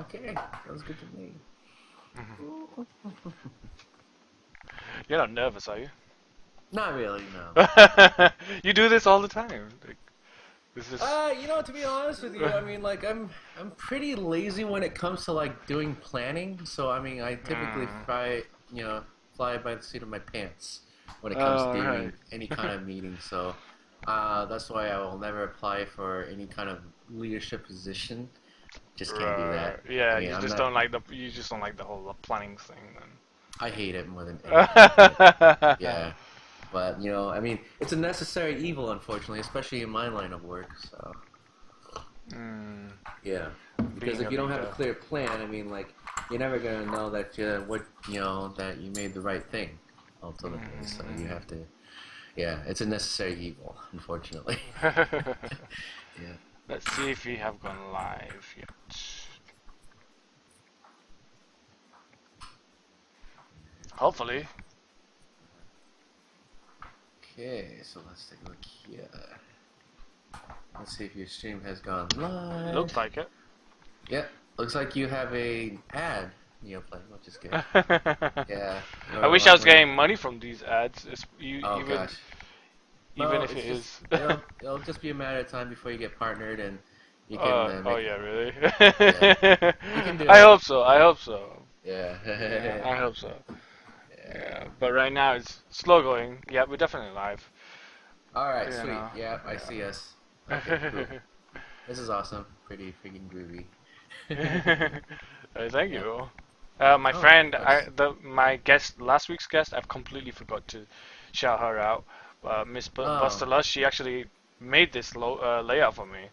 Okay, sounds good to me. You're not nervous, are you? Not really, no. You do this all the time. Like, this is. To be honest with you, I mean, like, I'm pretty lazy when it comes to like doing planning. So I mean, I typically Mm. fly by the seat of my pants when it comes to Oh, right. doing any kind of meeting. So that's why I will never apply for any kind of leadership position. Just can't do Right. that. I Yeah, mean, you I'm just not. don't like the whole planning thing I hate it more than anything. But then. yeah, but I mean, it's a necessary evil, unfortunately, especially in my line of work. So. Mm, Yeah, because being if a you don't have a leader. clear plan, I mean, like you're never gonna know that that you made the right thing ultimately. So you Mm-hmm. have to, yeah, it's a necessary evil, unfortunately. Yeah. Let's see if we have gone live yet. Hopefully. Okay, so let's take a look here. Let's see if your stream has gone live. Looks like it. Yep, looks like you have a ad playing, which is good. Yeah, I wish I was getting money from these ads. Oh gosh. Even Well, if it's it just is. it'll just be a matter of time before you get partnered and you can Oh make yeah, really? yeah you can do I it. hope so. I hope so. Yeah. Yeah, I hope so. Yeah. Yeah, but right now it's slow going. Yeah, we're definitely live. All right, You sweet. know. Yeah, I see us. Okay, cool. This is awesome. Pretty freaking groovy. Thank Yeah. you. My Oh, of friend, course. my guest, last week's guest, I've completely forgot to shout her out. Miss Oh, Buster Lush, she actually made this layout for me,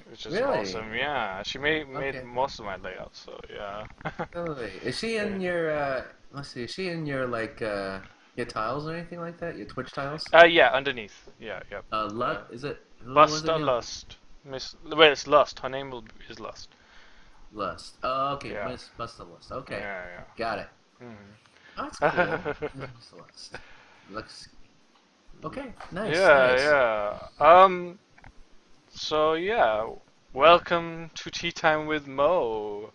which is really? awesome. Yeah, she made Okay. most of my layouts. So yeah. Totally. Is she Yeah. in your let's see, is she in your like your tiles or anything like that? Your Twitch tiles? Yeah, underneath. Yeah, yep. Lut, is it who was it Buster again? Lust. Well, it's Lust. Her name is Lust. Lust. Oh, okay, Yeah. Miss Busta Lust. Okay. Yeah, Got it. yeah. Oh, that's cool. Mhm. Miss Busta Lust. Looks okay. Nice, nice. Yeah, yeah. So yeah, welcome to Tea Time with Mo.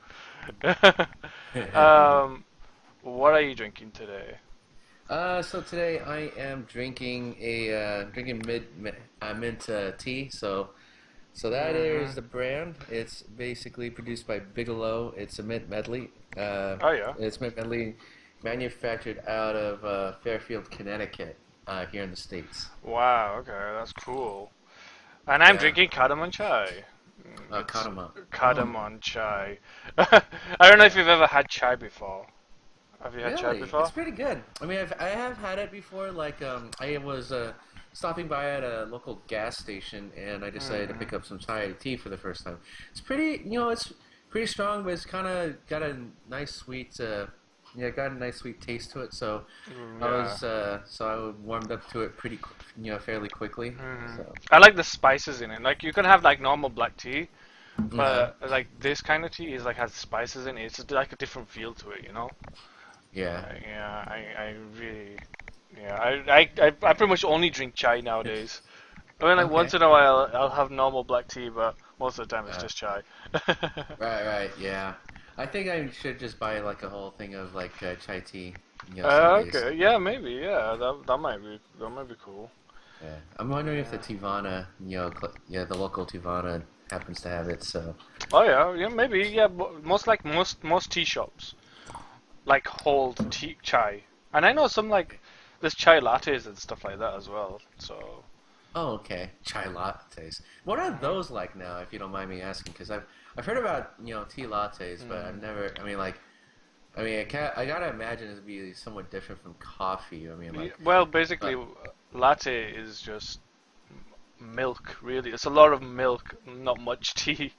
um, what are you drinking today? So today I am drinking a drinking mint tea. So that is Hmm. the brand. It's basically produced by Bigelow. It's a mint medley. Oh yeah. It's mint medley, manufactured out of Fairfield, Connecticut, here in the States. Wow. Okay, that's cool. And I'm Yeah, drinking cardamom chai. It's cardamom. Oh, cardamom chai. I don't know if yeah. you've ever had chai before. Have you had chai Really, it's before? pretty good. I mean, I have had it before. Like, I was stopping by at a local gas station, and I decided to Hmm. pick up some Thai tea for the first time. It's pretty, it's pretty strong, but it's kind of got a nice sweet, got a nice sweet taste to it. So Yeah. I warmed up to it fairly quickly. Hmm. So, I like the spices in it. Like you can have like normal black tea, uh-huh. but like this kind of tea is like has spices in it. It's like a different feel to it, you know? Yeah. Yeah, I really, yeah, I pretty much only drink chai nowadays. I mean, like once Okay. in a while I'll have normal black tea, but most of the time it's Uh, just chai. right, right, yeah. I think I should just buy like a whole thing of like chai tea, some days. Okay, yeah, maybe, yeah, that might be cool. Yeah, I'm wondering if the Yeah. Tivana, the local Tivana happens to have it. So, Oh yeah, yeah, maybe, yeah. Most like most tea shops like hold tea chai, and I know some like there's chai lattes and stuff like that as well. So. oh, okay, chai lattes. What are Mhm. those like now, if you don't mind me asking? Because I've heard about tea lattes, but I've Mm. never. I gotta imagine it'd be somewhat different from coffee. I mean, like, Well, basically, but latte is just milk, really. It's a lot of milk, not much tea.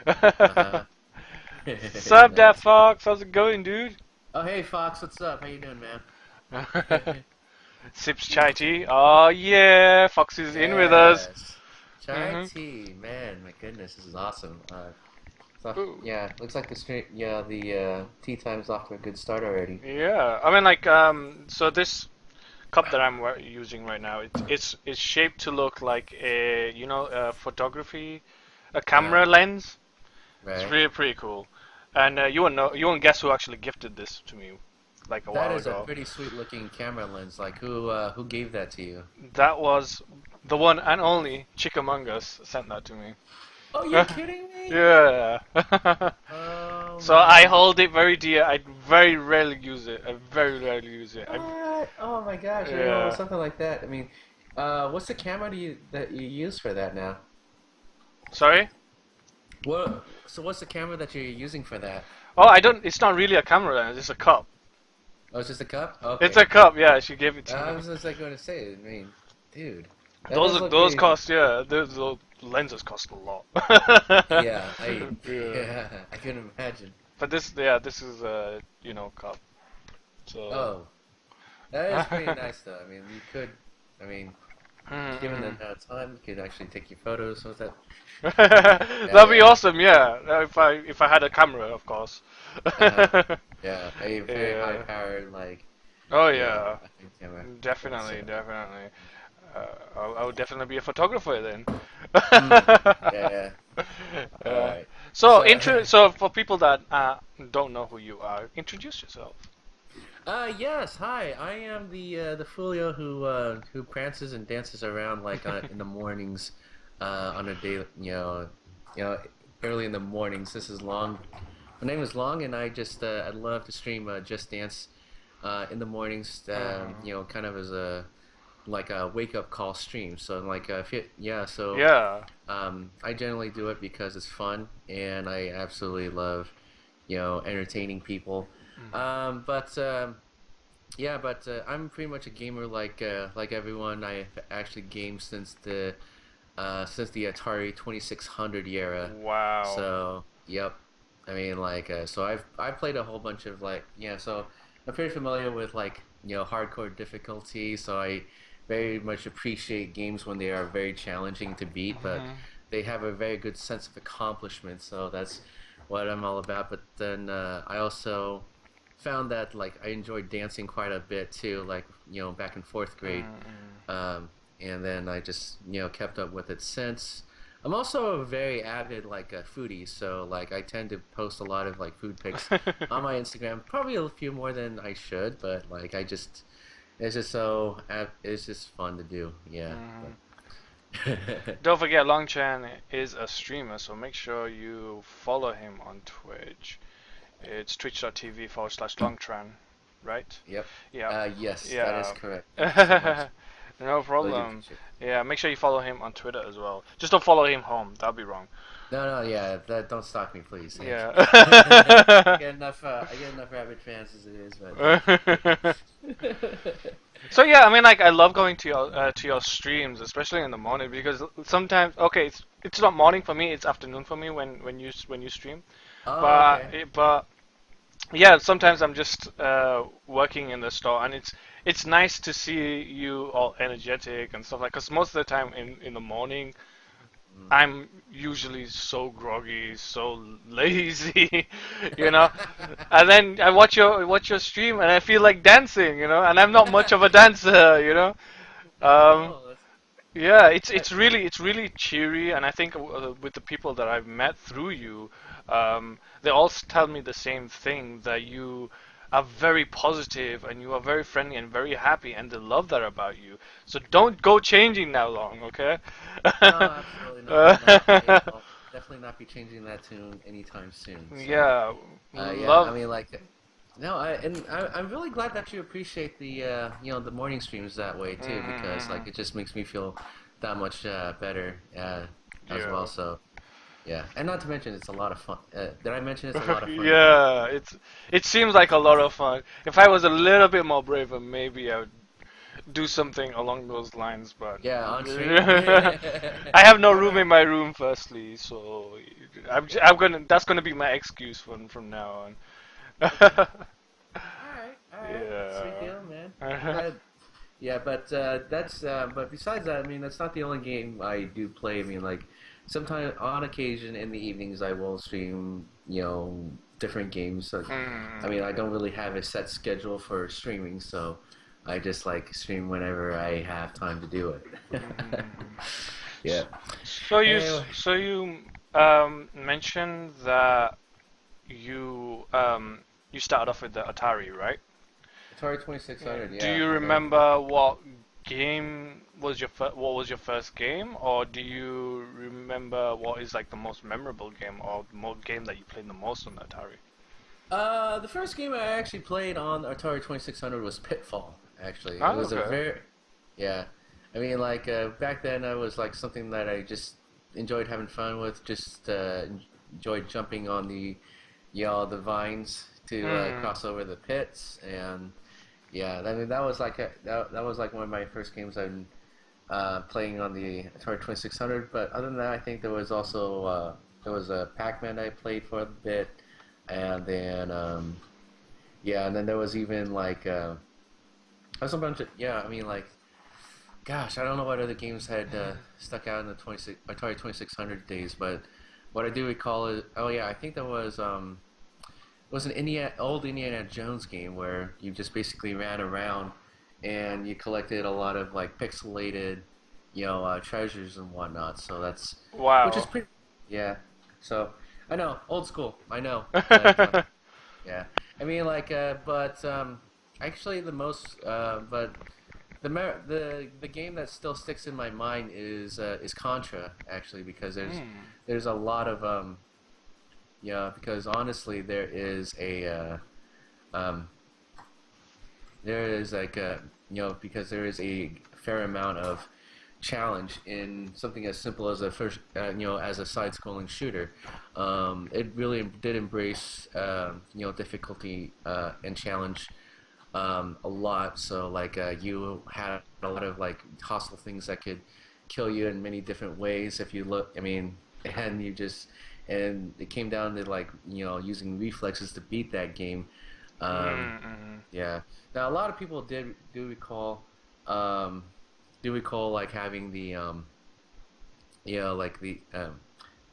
uh-huh. Sup, that Nice. Fox? How's it going, dude? Oh, hey Fox, what's up? How you doing, man? Sips chai tea. Oh yeah, Fox is in with us. Yes. Chai Hmm. tea, man. My goodness, this is awesome. So Ooh. yeah, looks like the tea time's off to a good start already. Yeah, I mean like so this cup that I'm using right now, it's shaped to look like a photography, a Uh, camera lens. It's right. really pretty cool. And you won't guess who actually gifted this to me, like a That while is a ago. pretty sweet looking camera lens. Like who gave that to you? That was the one and only Chickamungus sent that to me. Oh, you're kidding me? Yeah. Oh So I man. hold it very dear. I very rarely use it. I very rarely use it. What? Oh my gosh, Yeah. something like that. I mean, what's the camera that you use for that now? Sorry? So what's the camera that you're using for that? Oh, I don't. It's not really a camera. It's a cup. Oh, it's just a cup? It's Okay. a cup. Yeah, she gave it to I me. was just like going to say, I mean, dude, that does Those look those pretty. cost. Yeah, those lenses cost a lot. Yeah, Yeah. yeah, I can imagine. But this is a cup. So. Oh, that is pretty nice though. I mean, I mean, given the Mm-mm. amount of time, you could actually take your photos with that. Yeah, That'd be yeah. awesome, yeah. If I had a camera, of course. Uh-huh. Yeah, a very high Yeah. powered, like, Oh yeah, yeah. camera. That's Definitely, definitely. I would definitely be a photographer then. mm, yeah. All Yeah. right. So, So, so for people that don't know who you are, introduce yourself. yes, hi. I am the Folio who prances and dances around like in the mornings, on a day, you know, early in the mornings. This is Long. My name is Long, and I love to stream Just Dance, in the mornings. Mm. Kind of as a like a wake up call stream. So like if you, yeah, so Yeah. I generally do it because it's fun, and I absolutely love entertaining people. Mhm. But Yeah, but I'm pretty much a gamer like everyone. I've actually gamed since the Atari 2600 era. Wow. So, yep. I mean, so I played a whole bunch of so I'm pretty familiar with hardcore difficulty. So I very much appreciate games when they are very challenging to beat, but Mhm. they have a very good sense of accomplishment. So that's what I'm all about. But then I also found that I enjoyed dancing quite a bit too, back in fourth grade. Mm. Um, and then I just kept up with it since. I'm also a very avid a foodie, so I tend to post a lot of food pics on my Instagram. Probably a few more than I should, but it's just fun to do. Yeah. Mhm. But Don't forget, Longchan is a streamer, so make sure you follow him on Twitch. It's twitch.tv/Longtran, right? yep. Yeah, Yes, that is yeah. correct. Thank you so much. No Really do problem. appreciate it. Yeah, make sure you follow him on Twitter as well. Just don't follow him home. That'd be wrong. No, no, yeah, don't stalk me, please. Yeah. I get enough rabbit fans as it is, but So yeah, I mean, like I love going to your streams, especially in the morning, because sometimes okay, it's not morning for me, it's afternoon for me when you stream, oh, but okay. but yeah, sometimes I'm just working in the store, and it's nice to see you all energetic and stuff like. Because most of the time in the morning, Mm. I'm usually so groggy, so lazy, you know. And then I watch your stream, and I feel like dancing, And I'm not much of a dancer. Um, Oh, yeah, it's that, it's really it's really cheery, and I think with the people that I've met through you, they all tell me the same thing that you are very positive and you are very friendly and very happy, and they love that about you. So don't go changing now long, okay? no, absolutely not. I'll definitely not be changing that tune anytime soon. So, Yeah, yeah, I love. mean, no, I'm really glad that you appreciate the morning streams that way too, because Mm, it just makes me feel that much better as well. yeah. So, yeah, and not to mention it's a lot of fun. Did I mention it's a lot of fun to do? Yeah, it seems like a lot of fun. If I was a little bit more braver, maybe I would do something along those lines, but Yeah, on stream. I have no room in my room, firstly, so that's gonna be my excuse from now on. Okay. All right. Sweet Yeah. deal, man. I'm glad. Yeah, but besides that, I mean, that's not the only game I do play. I mean, sometimes on occasion in the evenings I will stream, different games. So, I Mm. mean, I don't really have a set schedule for streaming, so I just stream whenever I have time to do it. Mhm. Yeah. So you Anyway. mentioned that you you started off with the Atari, right? Atari Yeah. 2600. Do Yeah, you I know. remember what game was what was your first game, or do you remember what is like the most memorable game or game that you played the most on the Atari? The first game I actually played on Atari 2600 was Pitfall. Actually, it Ah, was a okay. very, yeah. I mean, like back then, I was like something that I just enjoyed having fun with. Just enjoyed jumping on the vines to Hmm. cross over the pits, and yeah, I mean that was like that was like one of my first games I'm playing on the Atari 2600. But other than that, I think there was also there was a Pac-Man I played for a bit, and then yeah, and then there was even like there's a bunch of yeah. I mean like gosh, I don't know what other games had stuck out in the 26 Atari 2600 days, but what I do recall is oh yeah, I think there was it was an old Indiana Jones game where you just basically ran around and you collected a lot of like pixelated, treasures and whatnot. So that's which is Wow. pretty yeah. So I know old school, I know, but yeah, I mean like but actually the most but the game that still sticks in my mind is Contra actually because Hmm. there's a lot of yeah, because honestly, um, there is like a, because there is a fair amount of challenge in something as simple as a first, as a side-scrolling shooter. It really did embrace, difficulty and challenge a lot. So like you had a lot of like hostile things that could kill you in many different ways if you look. I mean, and you just and it came down to like using reflexes to beat that game. Um, Mm-hmm. yeah. Now a lot of people did do recall like having like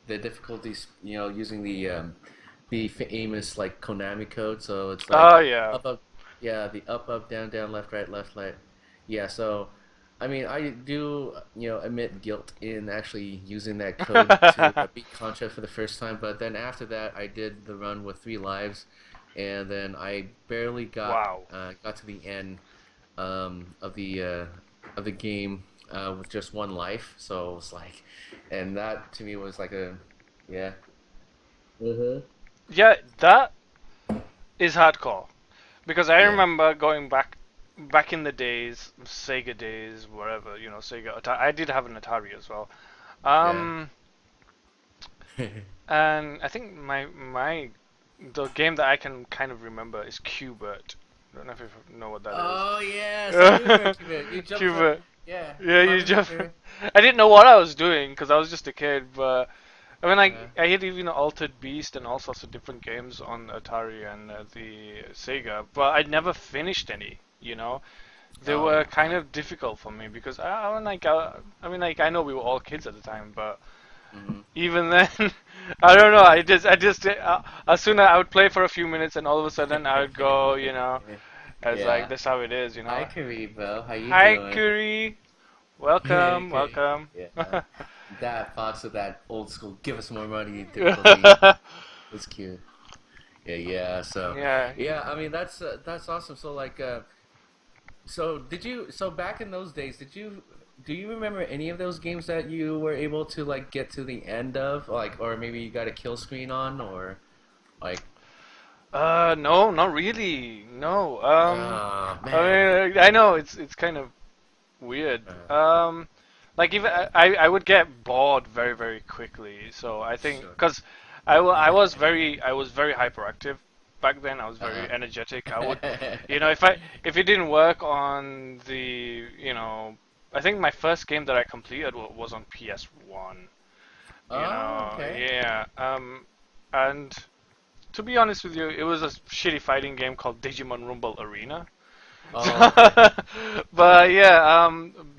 the difficulties using the famous like Konami code. So it's like Oh yeah. up, yeah, the up, down, down, left, right. Yeah, so I mean, I do, admit guilt in actually using that code to beat Contra for the first time, but then after that, I did the run with 3 lives, and then I barely Wow. got to the end of the game with just 1 life. So it was like, and that to me was like a yeah. Mhm. Yeah, that is hardcore because I Yeah. remember going back in the days, Sega days, wherever, Sega. I did have an Atari as well. Yeah. Um, and I think the game that I can kind of remember is Qbert. I don't know if you know what that is. Oh yes, I do remember Cuba. You jumped from Qbert. yeah, Yeah, you climbing up just. there. I didn't know what I was doing because I was just a kid, but I mean, Uh, I had even Altered Beast and all sorts of different games on Atari and the Sega, but I never finished any. They oh were kind of difficult for me because I mean, like I know we were all kids at the time, but hmm even then, I don't know. As soon as I would play for a few minutes, and all of a sudden I would go. It's like yeah. that's how it is. Hi Karibo, how you Hi, doing? Kuri. Welcome, Okay. welcome. Yeah. That Fox with that old school give us more money difficulty was cute. Yeah, yeah. So, Yeah. yeah, I mean that's awesome. So like so did you so back in those days, do you remember any of those games that you were able to like get to the end of like or maybe you got a kill screen on or like No, not really. No. oh I man. mean, I know it's kind of weird. Like even I would get bored very very quickly. So I think Sure. because I was very hyperactive back then. I was very Uh-huh. energetic. I would, if it didn't work on the, I think my first game that I completed was on PS1. Oh, okay. Yeah. And to be honest with you, it was a shitty fighting game called Digimon Rumble Arena. Oh, okay. But yeah,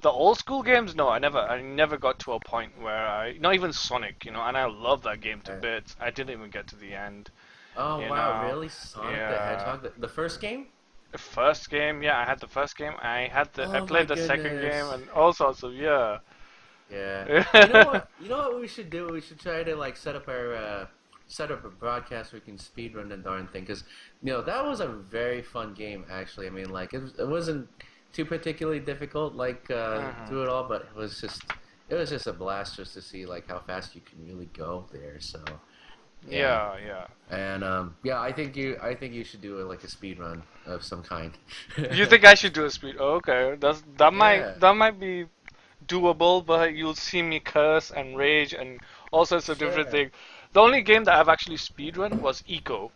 the old school games, no, I never got to a point where not even Sonic, and I love that game to Okay. bits. I didn't even get to the end, Oh, you wow, know. really? Sonic the Yeah. Hedgehog, the first game? The first game, yeah, I had the first game. I Oh my played the second game goodness. and all sorts of, yeah. Yeah. You know what? You know what we should do? We should try to like set up our set up a broadcast where we can speed run the darn thing because that was a very fun game actually. I mean, like it wasn't too particularly difficult like Hmm. through it all, but it was just a blast just to see like how fast you can really go there. So yeah. Yeah, yeah. And yeah, I think you should do like a speed run of some kind. You think I should do a speed? Oh, okay, Yeah. that might be doable, but you'll see me curse and rage and all sorts of different Sure. things. The only game that I've actually speedrun was Eco.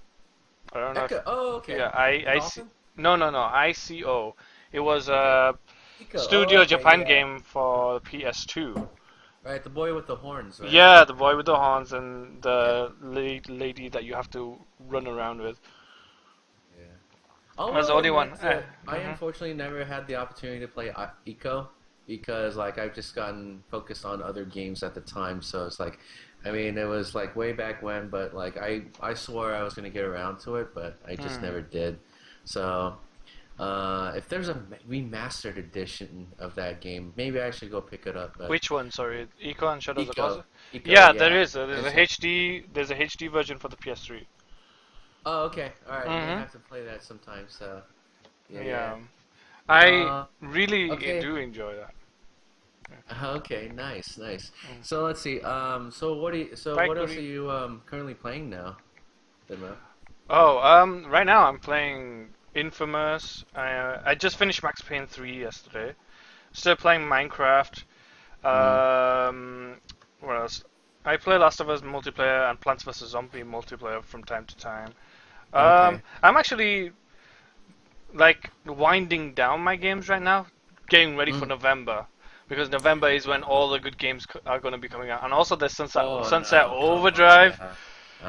I don't know if Echo. Oh, okay. yeah, The I see. dolphin. No, ICO. It was Okay. a Eco. Oh, Studio okay. Japan Yeah. game for PS2. Right. The boy with the horns, right? Yeah, the boy with the horns and Yeah. the lady that you have to run around with. Yeah. That's the I'll only one. admit, I Mhm. unfortunately never had the opportunity to play Eco because like I've just gotten focused on other games at the time. So it's like, I mean, it was like way back when, but like I swore I was gonna get around to it, but I just Hmm. never did. So if there's a remastered edition of that game, maybe I should go pick it up. But Which one? Sorry, Eco and Shadows of Eco, Colossus. Eco, Yeah, there yeah. is. There's And a so, HD. There's a HD version for the PS3. oh, okay, all right. May Mhm. have to play that sometime. So yeah, yeah. Yeah, I Uh, really okay. do enjoy that. Okay, nice, nice. Mm. So let's see. So Bye, what else are Goody. you currently playing now, Bimo? Oh, right now I'm playing Infamous. I just finished Max Payne 3 yesterday. Still playing Minecraft. Mm, What else? I play Last of Us multiplayer and Plants vs Zombie multiplayer from time to time. okay. I'm actually like winding down my games right now, getting ready for Mm. November because November is when all the good games are going to be coming out, and also there's Oh Sunset no, come on, Overdrive. yeah.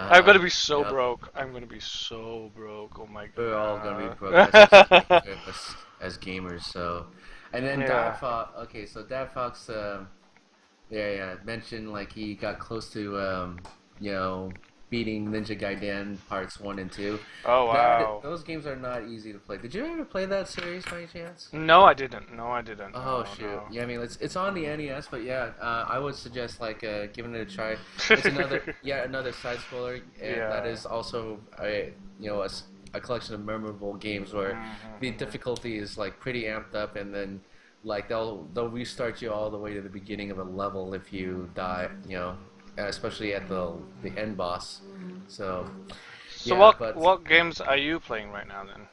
I'm Uh-huh. gonna be so Yep. broke. I'm gonna be so broke. Oh my We're all gonna be god. broke. That's just the nature of us as gamers. So, and then Yeah. Dad Fox. Okay, so Dad Fox. Yeah, yeah. Mentioned like he got close to beating Ninja Gaiden parts 1 and 2. Oh wow. Those games are not easy to play. Did you ever play that series by any chance? No, I didn't. No, I didn't. Oh No, shoot! no. Yeah, I mean it's on the NES, but yeah, I would suggest like giving it a try. It's another side scroller, and that Yeah. is also a collection of memorable games where the Mhm. difficulty is like pretty amped up, and then like they'll restart you all the way to the beginning of a level if you die, especially at the end boss. So So yeah, but what games are you playing right now then?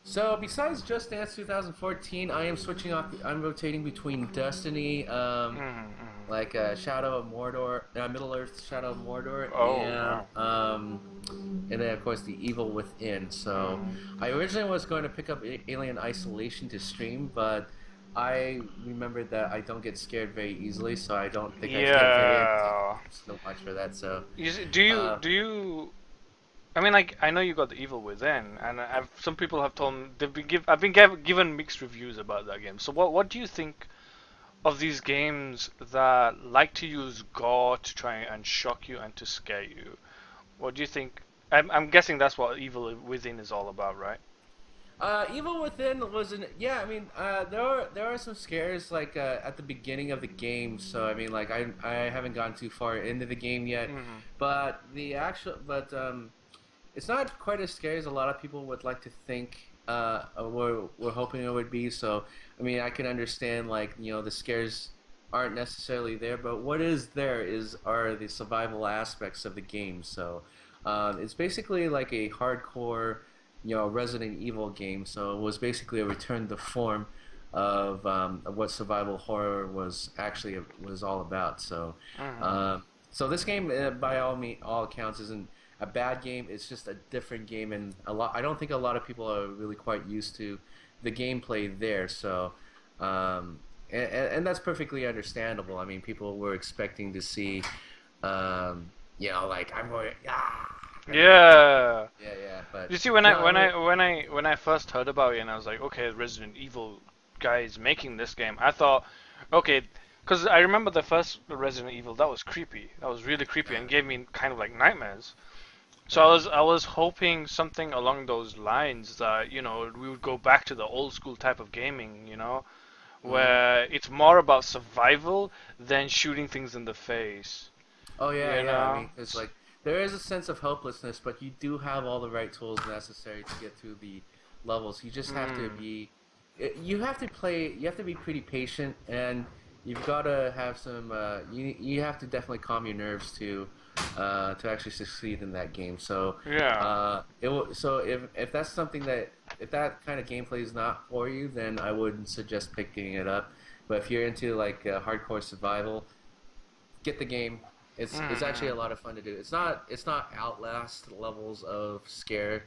so besides Just Dance 2014, I am switching off. I'm rotating between Destiny, Mm-hmm. like Shadow of Mordor, Middle Earth, Shadow of Mordor, Oh wow. and then of course the Evil Within. So Mm. I originally was going to pick up Alien Isolation to stream, but I remembered that I don't get scared very easily, so I don't think I'd get very into Yeah. so much for that. So uh, Do you I mean, like, I know you got the Evil Within, and some people have told me I've been given mixed reviews about that game. So what do you think of these games that like to use gore to try and shock you and to scare you? What do you think? I'm guessing that's what Evil Within is all about, right? Evil Within was an yeah. I mean, there are some scares like at the beginning of the game. So I mean, like I haven't gone too far into the game yet, Hmm. but it's not quite as scary as a lot of people would like to think. We're hoping it would be. So I mean, I can understand like the scares aren't necessarily there, but what is there are the survival aspects of the game. So it's basically like a hardcore Resident Evil game. So it was basically a return to form of what survival horror was all about. So Hmm. uh, this game, by all accounts, isn't a bad game. It's just a different game, and I don't think a lot of people are really quite used to the gameplay there. So. And that's perfectly understandable. I mean, people were expecting to see, like I'm going, kind of thing. Yeah. Yeah, yeah. But You see, no, I mean, when I first heard about it, and I was like, okay, Resident Evil guy is making this game. I thought, okay, because I remember the first Resident Evil, that was creepy. That was really creepy and gave me kind of like nightmares. So uh, I was hoping something along those lines that we would go back to the old school type of gaming, mm. where it's more about survival than shooting things in the face. Oh yeah, You yeah. I know? mean, it's like there is a sense of hopelessness, but you do have all the right tools necessary to get through the levels. You just have to Mm. be, you have to play, you have to be pretty patient, and you've got to have some, you have to definitely calm your nerves to actually succeed in that game. So, Yeah. so if that's something that if that kind of gameplay is not for you, then I wouldn't suggest picking it up. But if you're into like hardcore survival, get the game. It's actually Mm. a lot of fun to do. It's not Outlast levels of scary,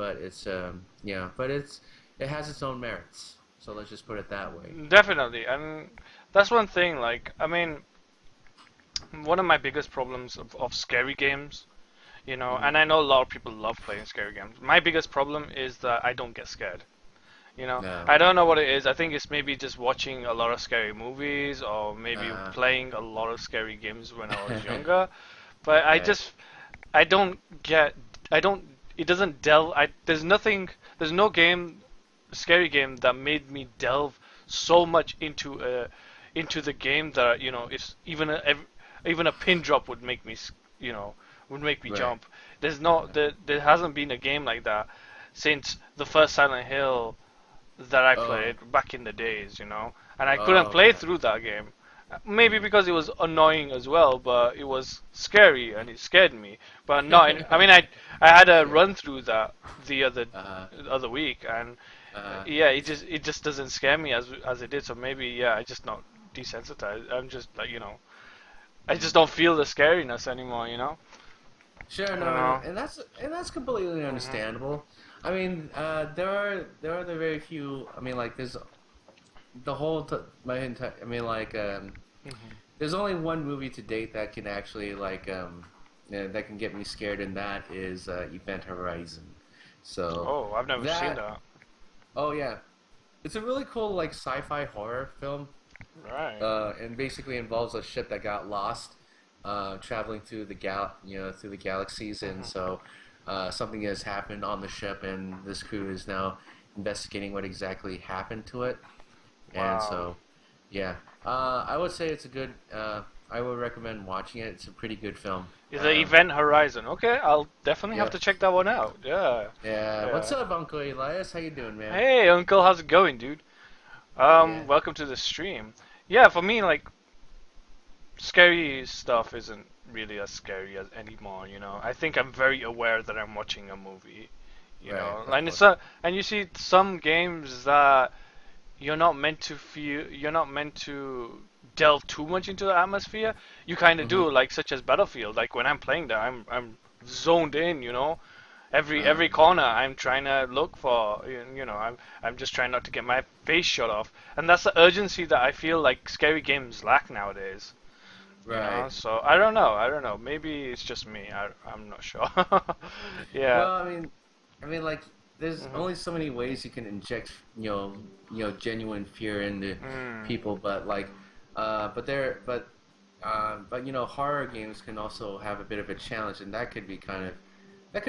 but it's yeah, but it has its own merits. So let's just put it that way. Definitely, and that's one thing. Like, I mean, one of my biggest problems of scary games, Hmm. and I know a lot of people love playing scary games. My biggest problem is that I don't get scared. No. I don't know what it is. I think it's maybe just watching a lot of scary movies or maybe Uh, playing a lot of scary games when I was younger. But right. I don't get, I don't, it doesn't delve, there's no scary game that made me delve so much into the game that, it's even a pin drop would make me, would make me Right. jump. Yeah. There hasn't been a game like that since the first Silent Hill that I Oh. played back in the days, and I couldn't Oh. play Okay. through that game. Maybe Hmm. because it was annoying as well, but it was scary and it scared me. But no, I mean, I had a Sure. run through that the other Uh. the other week, and Uh. yeah, it just doesn't scare me as it did. So maybe yeah, I just not desensitized. I'm just like I just Mhm. don't feel the scariness anymore. Sure, I no, don't know. and that's completely Mhm. understandable. I mean, there are the very few. I mean, like there's the whole my entire. I mean, like Mhm. there's only one movie to date that can actually that can get me scared, and that is Event Horizon. So Oh, I've never seen that that. oh yeah, it's a really cool like sci-fi horror film. Right. And basically involves a ship that got lost, traveling through through the galaxies, and Mhm. so something has happened on the ship, and this crew is now investigating what exactly happened to it, and Wow. so yeah, I would say it's a good. I would recommend watching it. It's a pretty good film. Is the Event Horizon? Okay, I'll definitely have Yep. to check that one out. Yeah. Yeah. What's Yeah. up, Uncle Elias? How you doing, man? Hey, Uncle, how's it going, dude? Yeah. Welcome to the stream. Yeah, for me, like, scary stuff isn't really as scary as anymore, I think I'm very aware that I'm watching a movie, Right. Of and course. and you see some games that you're not meant to delve too much into the atmosphere. You kind of Mm-hmm. do, like such as Battlefield. Like when I'm playing that, I'm zoned in, every Um. corner I'm trying to look for, I'm just trying not to get my face shot off, and that's the urgency that I feel like scary games lack nowadays. Right. So I don't know, maybe it's just me. I'm not sure. Yeah. Well, I mean, like, there's Mhm. only so many ways you can inject, genuine fear into Mm. people, but like, but horror games can also have a bit of a challenge, and that could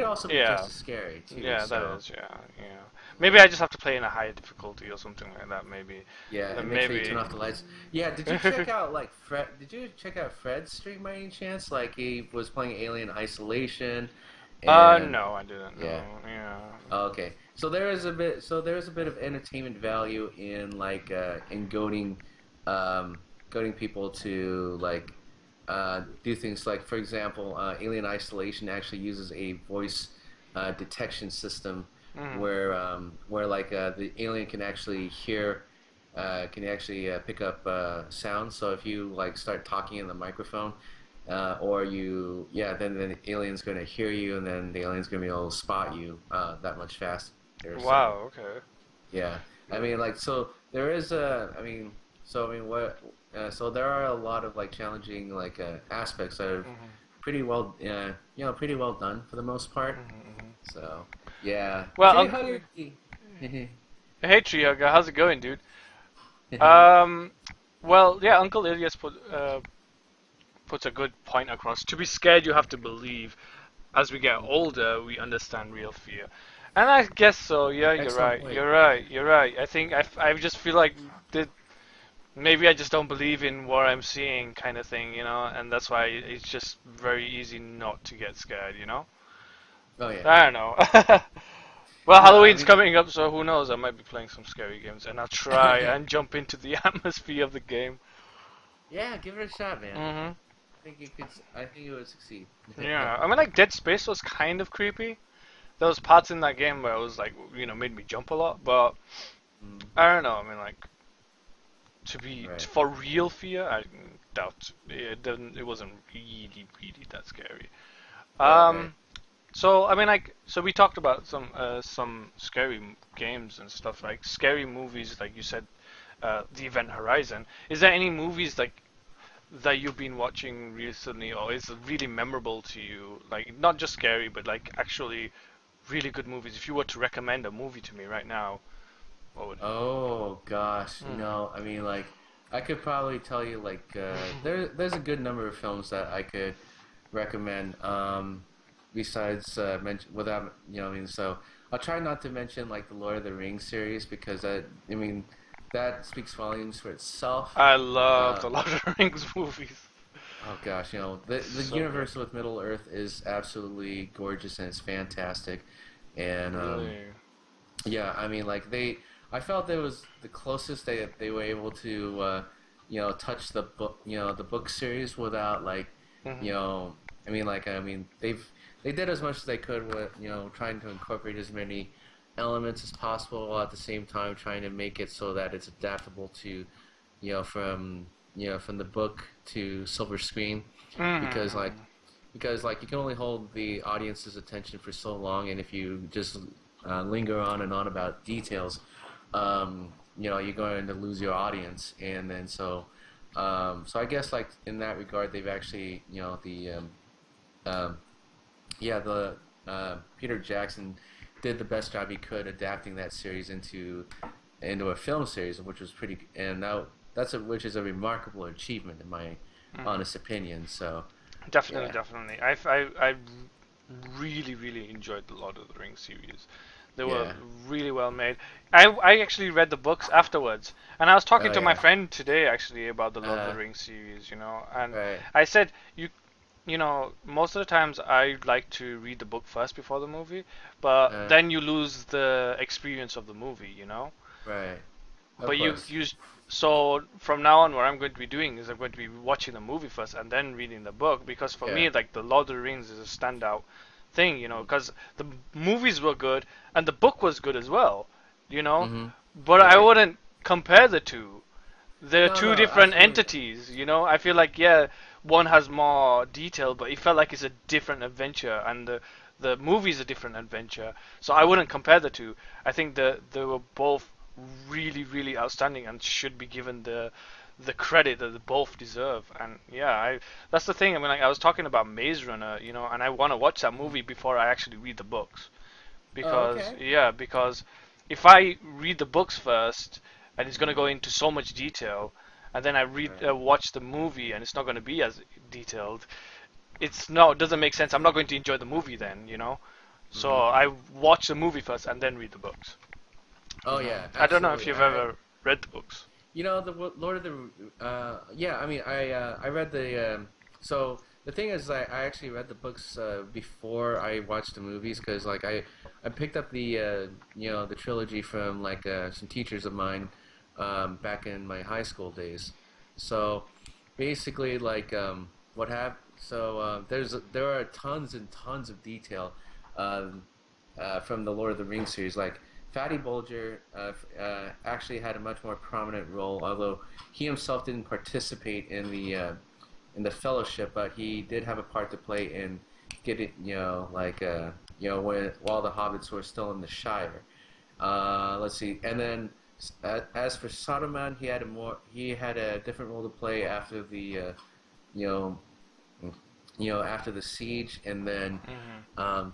also be just Yeah. as scary too. Yeah, that So is. Yeah. Yeah. Maybe I just have to play in a higher difficulty or something like that. Maybe. yeah, and make sure you turn Maybe. off the lights. Yeah, did you check out like Fred? Did you check out Fred's stream by any chance? Like he was playing Alien Isolation, and No, I didn't yeah. know. Yeah. Okay, so there is a bit of entertainment value in in goading people to do things like, for example, Alien Isolation actually uses a voice detection system Mhm. where the alien can actually pick up sound. So if you like start talking in the microphone, or then the alien's going to hear you, and then the alien's going to be able to spot you that much faster. So Wow. Okay. yeah, I mean, Mm. like, so there is a, I mean, what, so there are a lot of like challenging aspects that are Mhm. pretty well done for the most part. Mhm. Mhm. So yeah, Well, Trey, how Uncle. you? Hey, Triaga, how's it going, dude? Um. Well, yeah, Uncle Ilyas puts a good point across. To be scared, you have to believe. As we get older, we understand real fear. And I guess so. Yeah, you're Excellent right. point. You're right. You're right. I think I just feel like the maybe I just don't believe in what I'm seeing, kind of thing, and that's why it's just very easy not to get scared. Oh yeah. I don't know. Well, No, I Halloween's mean, coming up, so who knows? I might be playing some scary games, and I'll try and jump into the atmosphere of the game. yeah, give it a shot, man. Hmm. I think you could. I think you would succeed. Yeah, I mean, like Dead Space was kind of creepy. There was parts in that game where it was like, made me jump a lot, but Mm, I don't know. I mean, like to be right. for real fear, I doubt it. Didn't. It wasn't really, really that scary. Right. Right. Um, So I mean, like, so we talked about some scary games and stuff, like scary movies, like you said, the Event Horizon. Is there any movies like that you've been watching recently, or is it really memorable to you? Like, not just scary, but like actually really good movies. If you were to recommend a movie to me right now, what would? Oh gosh, Mm. I mean, like, I could probably tell you like there's a good number of films that I could recommend. Besides mention without I mean, so I'll try not to mention like the Lord of the Rings series because I mean that speaks volumes for itself. I love Uh, the Lord of the Rings movies. oh gosh, the So good. universe with Middle Earth is absolutely gorgeous and it's fantastic, and Really. yeah, I mean, like I felt that was the closest they were able to, touch the book, the book series without like, Hmm. you know, I mean, they did as much as they could with, trying to incorporate as many elements as possible while at the same time trying to make it so that it's adaptable to, from, from the book to silver screen, because like Hmm. you can only hold the audience's attention for so long, and if you just linger on and on about details, you're going to lose your audience, and then so I guess like in that regard, they've actually, um, yeah, the Peter Jackson did the best job he could adapting that series into a film series, which was pretty, and which is a remarkable achievement in my Hmm. honest opinion. So Definitely, yeah, definitely. I really, really enjoyed the Lord of the Rings series. They were yeah, really well made. I actually read the books afterwards, and I was talking oh to my yeah, friend today actually about the Lord of the uh, Rings series, and right, I said most of the times I like to read the book first before the movie, but uh, then you lose the experience of the movie. right, of But you course, use so from now on, what I'm going to be doing is I'm going to be watching the movie first and then reading the book because for yeah, me, like the Lord of the Rings is a standout thing, because the movies were good and the book was good as well, you know. mm-hmm, But I right. wouldn't compare the two. They're No, two no, different absolutely. entities. I feel like yeah, one has more detail, but it felt like it's a different adventure, and the movie's a different adventure. So I wouldn't compare the two. I think they were both really, really outstanding and should be given the credit that they both deserve. And yeah, I that's the thing. I mean, like I was talking about Maze Runner, and I want to watch that Mhm. movie before I actually read the books Oh, because okay. yeah, because if I read the books first and it's gonna Mm-hmm. go into so much detail, and then I Right. watch the movie and it's not gonna be as detailed, it doesn't make sense. I'm not going to enjoy the movie then. So Mm-hmm. I watch the movie first and then read the books. Oh yeah, I don't know if absolutely. you've ever read the books. Lord of the yeah, I mean I read the so the thing is I actually read the books before I watched the movies because like I picked up the trilogy from like some teachers of mine back in my high school days. So basically like what happened so there are tons and tons of detail um, from the Lord of the Rings series. Like Fatty Bulger actually had a much more prominent role, although he himself didn't participate in the Fellowship, but he did have a part to play in getting, like while the hobbits were still in the Shire. Let's see, and then as for Saruman, he had a different role to play after you know after the siege, and then Hmm.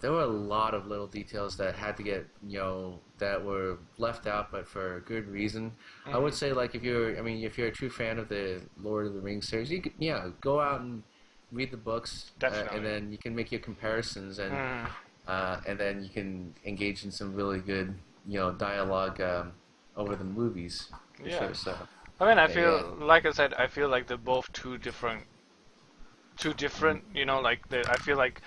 there were a lot of little details that had to get, that were left out, but for a good reason. I would Hmm. say, like, if you're a true fan of the Lord of the Rings series, you could, yeah, go out and read the books, and Definitely. then you can make your comparisons, Hmm. and then you can engage in some really good, dialogue over the movies for Yeah. sure. So, I mean, I But yeah, feel, like I said, I feel like they're both too mm, different. Like I feel like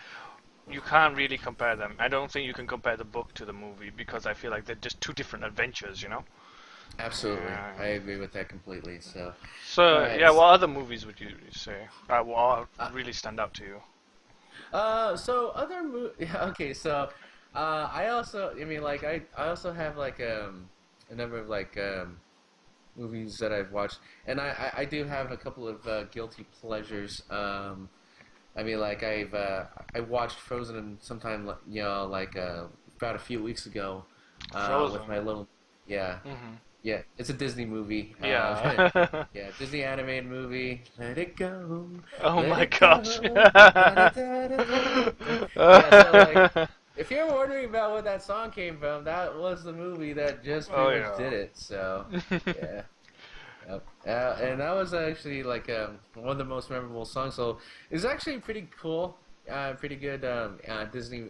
you can't really compare them. I don't think you can compare the book to the movie because I feel like they're just two different adventures. absolutely, Yeah. I agree with that completely. So, all So right. yeah, what other movies would you say what Uh, really stand out to you? so other okay, so I also, I mean, like I also have like a number of like movies that I've watched, and I do have a couple of guilty pleasures. I mean, like I watched Frozen sometime, like about a few weeks ago, with my Frozen. little, yeah, Hmm. yeah, it's a Disney movie. Yeah. Yeah, Disney animated movie. Let it go, Oh let my it gosh. go. Da-da-da-da-da-da. Yeah, so like, if you're wondering about where that song came from, that was the movie that just pretty Oh much did yeah. it. So, yeah. Yep. And that was actually like one of the most memorable songs. So it's actually pretty cool, pretty good Disney,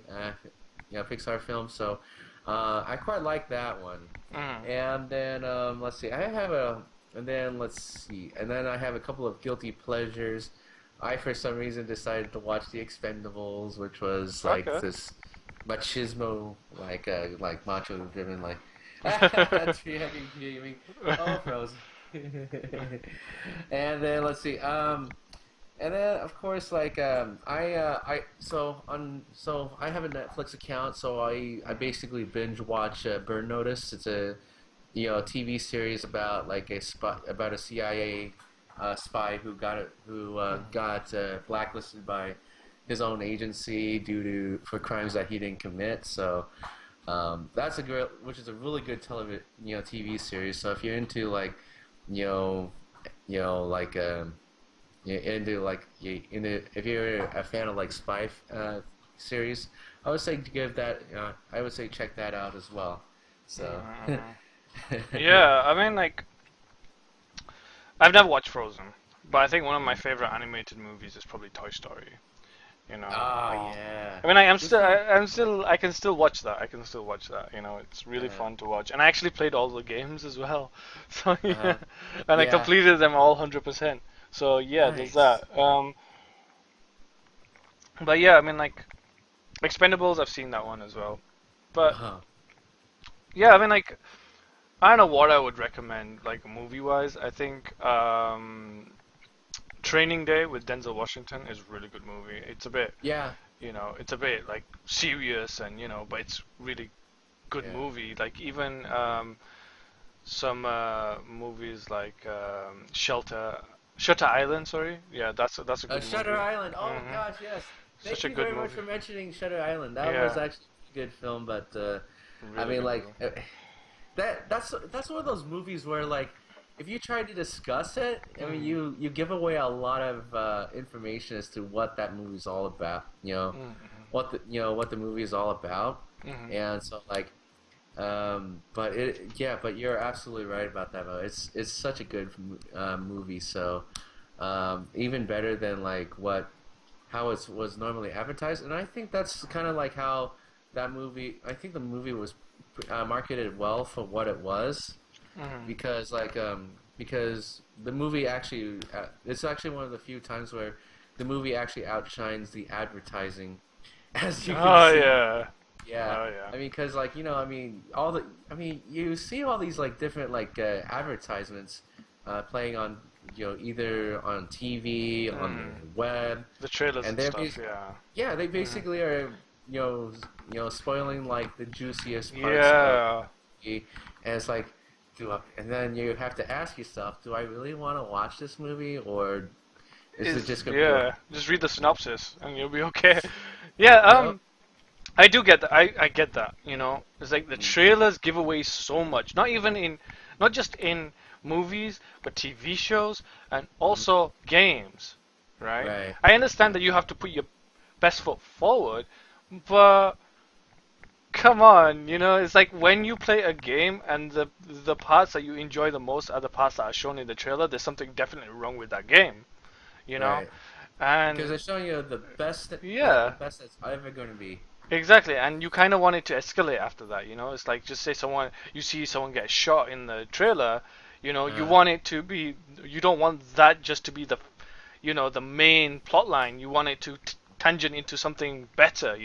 Pixar film. So I quite like that one. Mm. And then let's see, and then let's see, and then I have a couple of guilty pleasures. I for some reason decided to watch The Expendables, which was like Okay. this machismo, like macho driven, like tree gaming. Oh, Frozen. And then let's see. And then of course, like I so I have a Netflix account, so I basically binge watch Burn Notice. It's a TV series about like about a CIA spy who got blacklisted by his own agency due to for crimes that he didn't commit. So that's a good, which is a really good TV series. So if you're into like you know like into like into if you're a fan of like spy series, I would say give that I would say check that out as well. So Mm. Yeah, I mean, like, I've never watched Frozen, but I think one of my favorite animated movies is probably Toy Story. oh yeah, I mean, this one I can still watch that. I can still watch that. It's really uh, fun to watch, and I actually played all the games as well. So yeah, uh and I yeah, completed them all 100%. So yeah, there's nice. that. But yeah, I mean, like, Expendables, I've seen that one as well. But Uh-huh. yeah, I mean, like, I don't know what I would recommend, like, movie-wise. I think Training Day with Denzel Washington is a really good movie. Yeah. It's a bit like serious and but it's really good Yeah. movie. Like even some movies like Shutter Island. Sorry, yeah, that's a good Shutter movie. Island. Oh Hmm. gosh, yes. Thank Such a you good very much movie. for mentioning Shutter Island. That was Yeah, actually a good film, but I really mean, good like movie. that's one of those movies where like if you try to discuss it, I mean, Mm, you give away a lot of information as to what that movie's all about. mm, What the movie is all about, mm, and so like but but you're absolutely right about that. It's such a good movie. So even better than like how it was normally advertised, and I think that's kind of like how that movie. I think the movie was marketed well for what it was mm. because the movie actually it's actually one of the few times where the movie actually outshines the advertising, as you can Oh see. yeah, Yeah, oh yeah. I mean, because like I mean, you see all these like different like advertisements playing on either on TV, on the Mm. web, The trailers and and stuff. Yeah. yeah, they Hmm. basically are spoiling like the juiciest parts of Yeah. the movie, and it's like and then you have to ask yourself, do I really want to watch this movie, or is it just gonna be like, Yeah. Just read the synopsis and you'll be okay. Yeah. yep, I do get that. I get that. It's like the mm, trailers give away so much. Not just in movies, but TV shows and mm, also games, right? right, I understand yeah, that you have to put your best foot forward, but come on, it's like when you play a game and the parts that you enjoy the most are the parts that are shown in the trailer. There's something definitely wrong with that game, you know. right. Because And they're showing you the yeah, best that's ever going to be. exactly, and you kind of want it to escalate after that. It's like just say you see someone get shot in the trailer, You know, you Uh, want it to be. You don't want that just to be the, the main plot line. You want it to tangent into something better.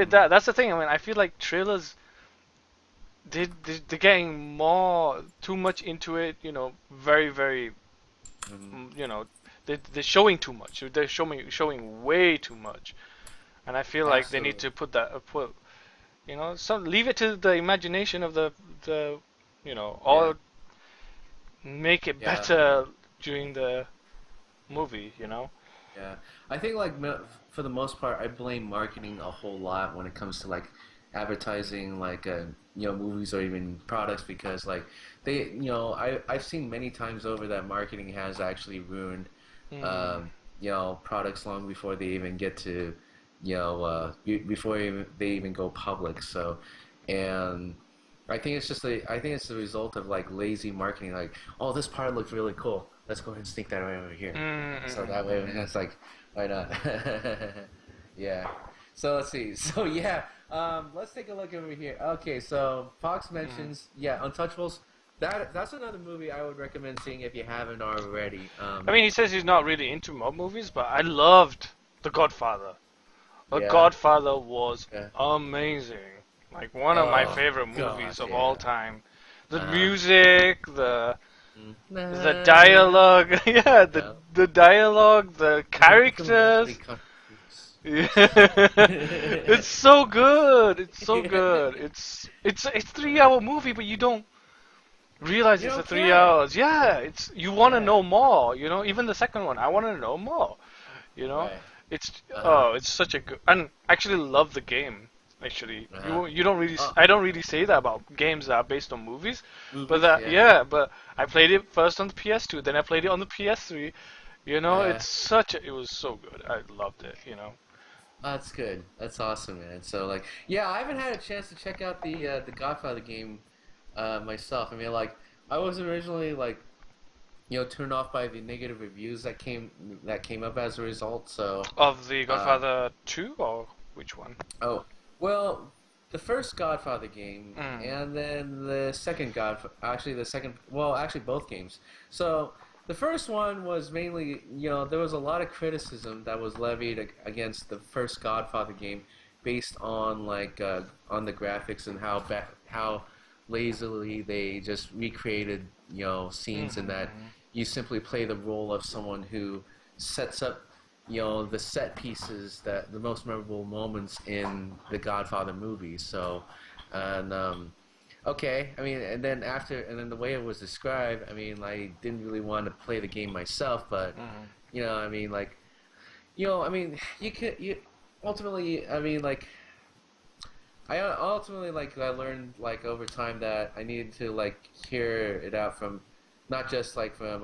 mm, That's the thing. I mean, I feel like trailers they're getting more too much into it. Very very. mm, You know, they're showing too much. They're showing way too much, and I feel like they need absolutely. to leave it to the imagination of the Yeah. or make it Yeah. better during the movie. Yeah, I think like for the most part, I blame marketing a whole lot when it comes to like advertising, like movies or even products, because like I've seen many times over that marketing has actually ruined Mm. um, products long before they even get to before they even go public. So, and I think it's the result of like lazy marketing. Like, oh, this part looks really cool. Let's go ahead and sneak that right over here. So that way, it's like, why not? Yeah. So let's see. So yeah, let's take a look over here. Okay, so Fox Mm. mentions, yeah, Untouchables. That's another movie I would recommend seeing if you haven't already. I mean, he says he's not really into mob movies, but I loved The Godfather. The Yeah. Godfather was Yeah. amazing. Like one of my Oh favorite God, movies of all yeah. time. The Uh, music, the nah, dialogue, yeah, the yeah. the dialogue, the Some lovely characters. country roots. Yeah. It's so good. It's so good. It's 3 hour movie, but you don't realize You it's a don't three care. hours. Yeah, it's you want to Yeah. know more. Even the second one, I want to know more. You know, Right. it's Uh-huh. oh, it's such a good and actually love the game. Actually, Uh-huh. you don't really Oh, I don't really say that about games that are based on movies, but movies, that yeah. yeah, but I played it first on the PS2, then I played it on the PS3. Uh, It was so good. I loved it. that's good. That's awesome, man. So like, yeah, I haven't had a chance to check out the Godfather game myself. I mean, like, I was originally like, turned off by the negative reviews that came up as a result. So, Of the uh, Godfather 2 or which one? oh, well, the first Godfather game Mm. and then the second well, actually both games. So the first one was mainly, there was a lot of criticism that was levied against the first Godfather game based on like on the graphics and how lazily they just recreated, scenes in that Mm-hmm. you simply play the role of someone who sets up the set pieces that the most memorable moments in the Godfather movies. So, and okay, I mean, and then the way it was described, I mean, I didn't really want to play the game myself, but Mm-hmm. I mean, like, I mean, you ultimately, I mean, like, I ultimately like I learned like over time that I needed to like hear it out from not just like from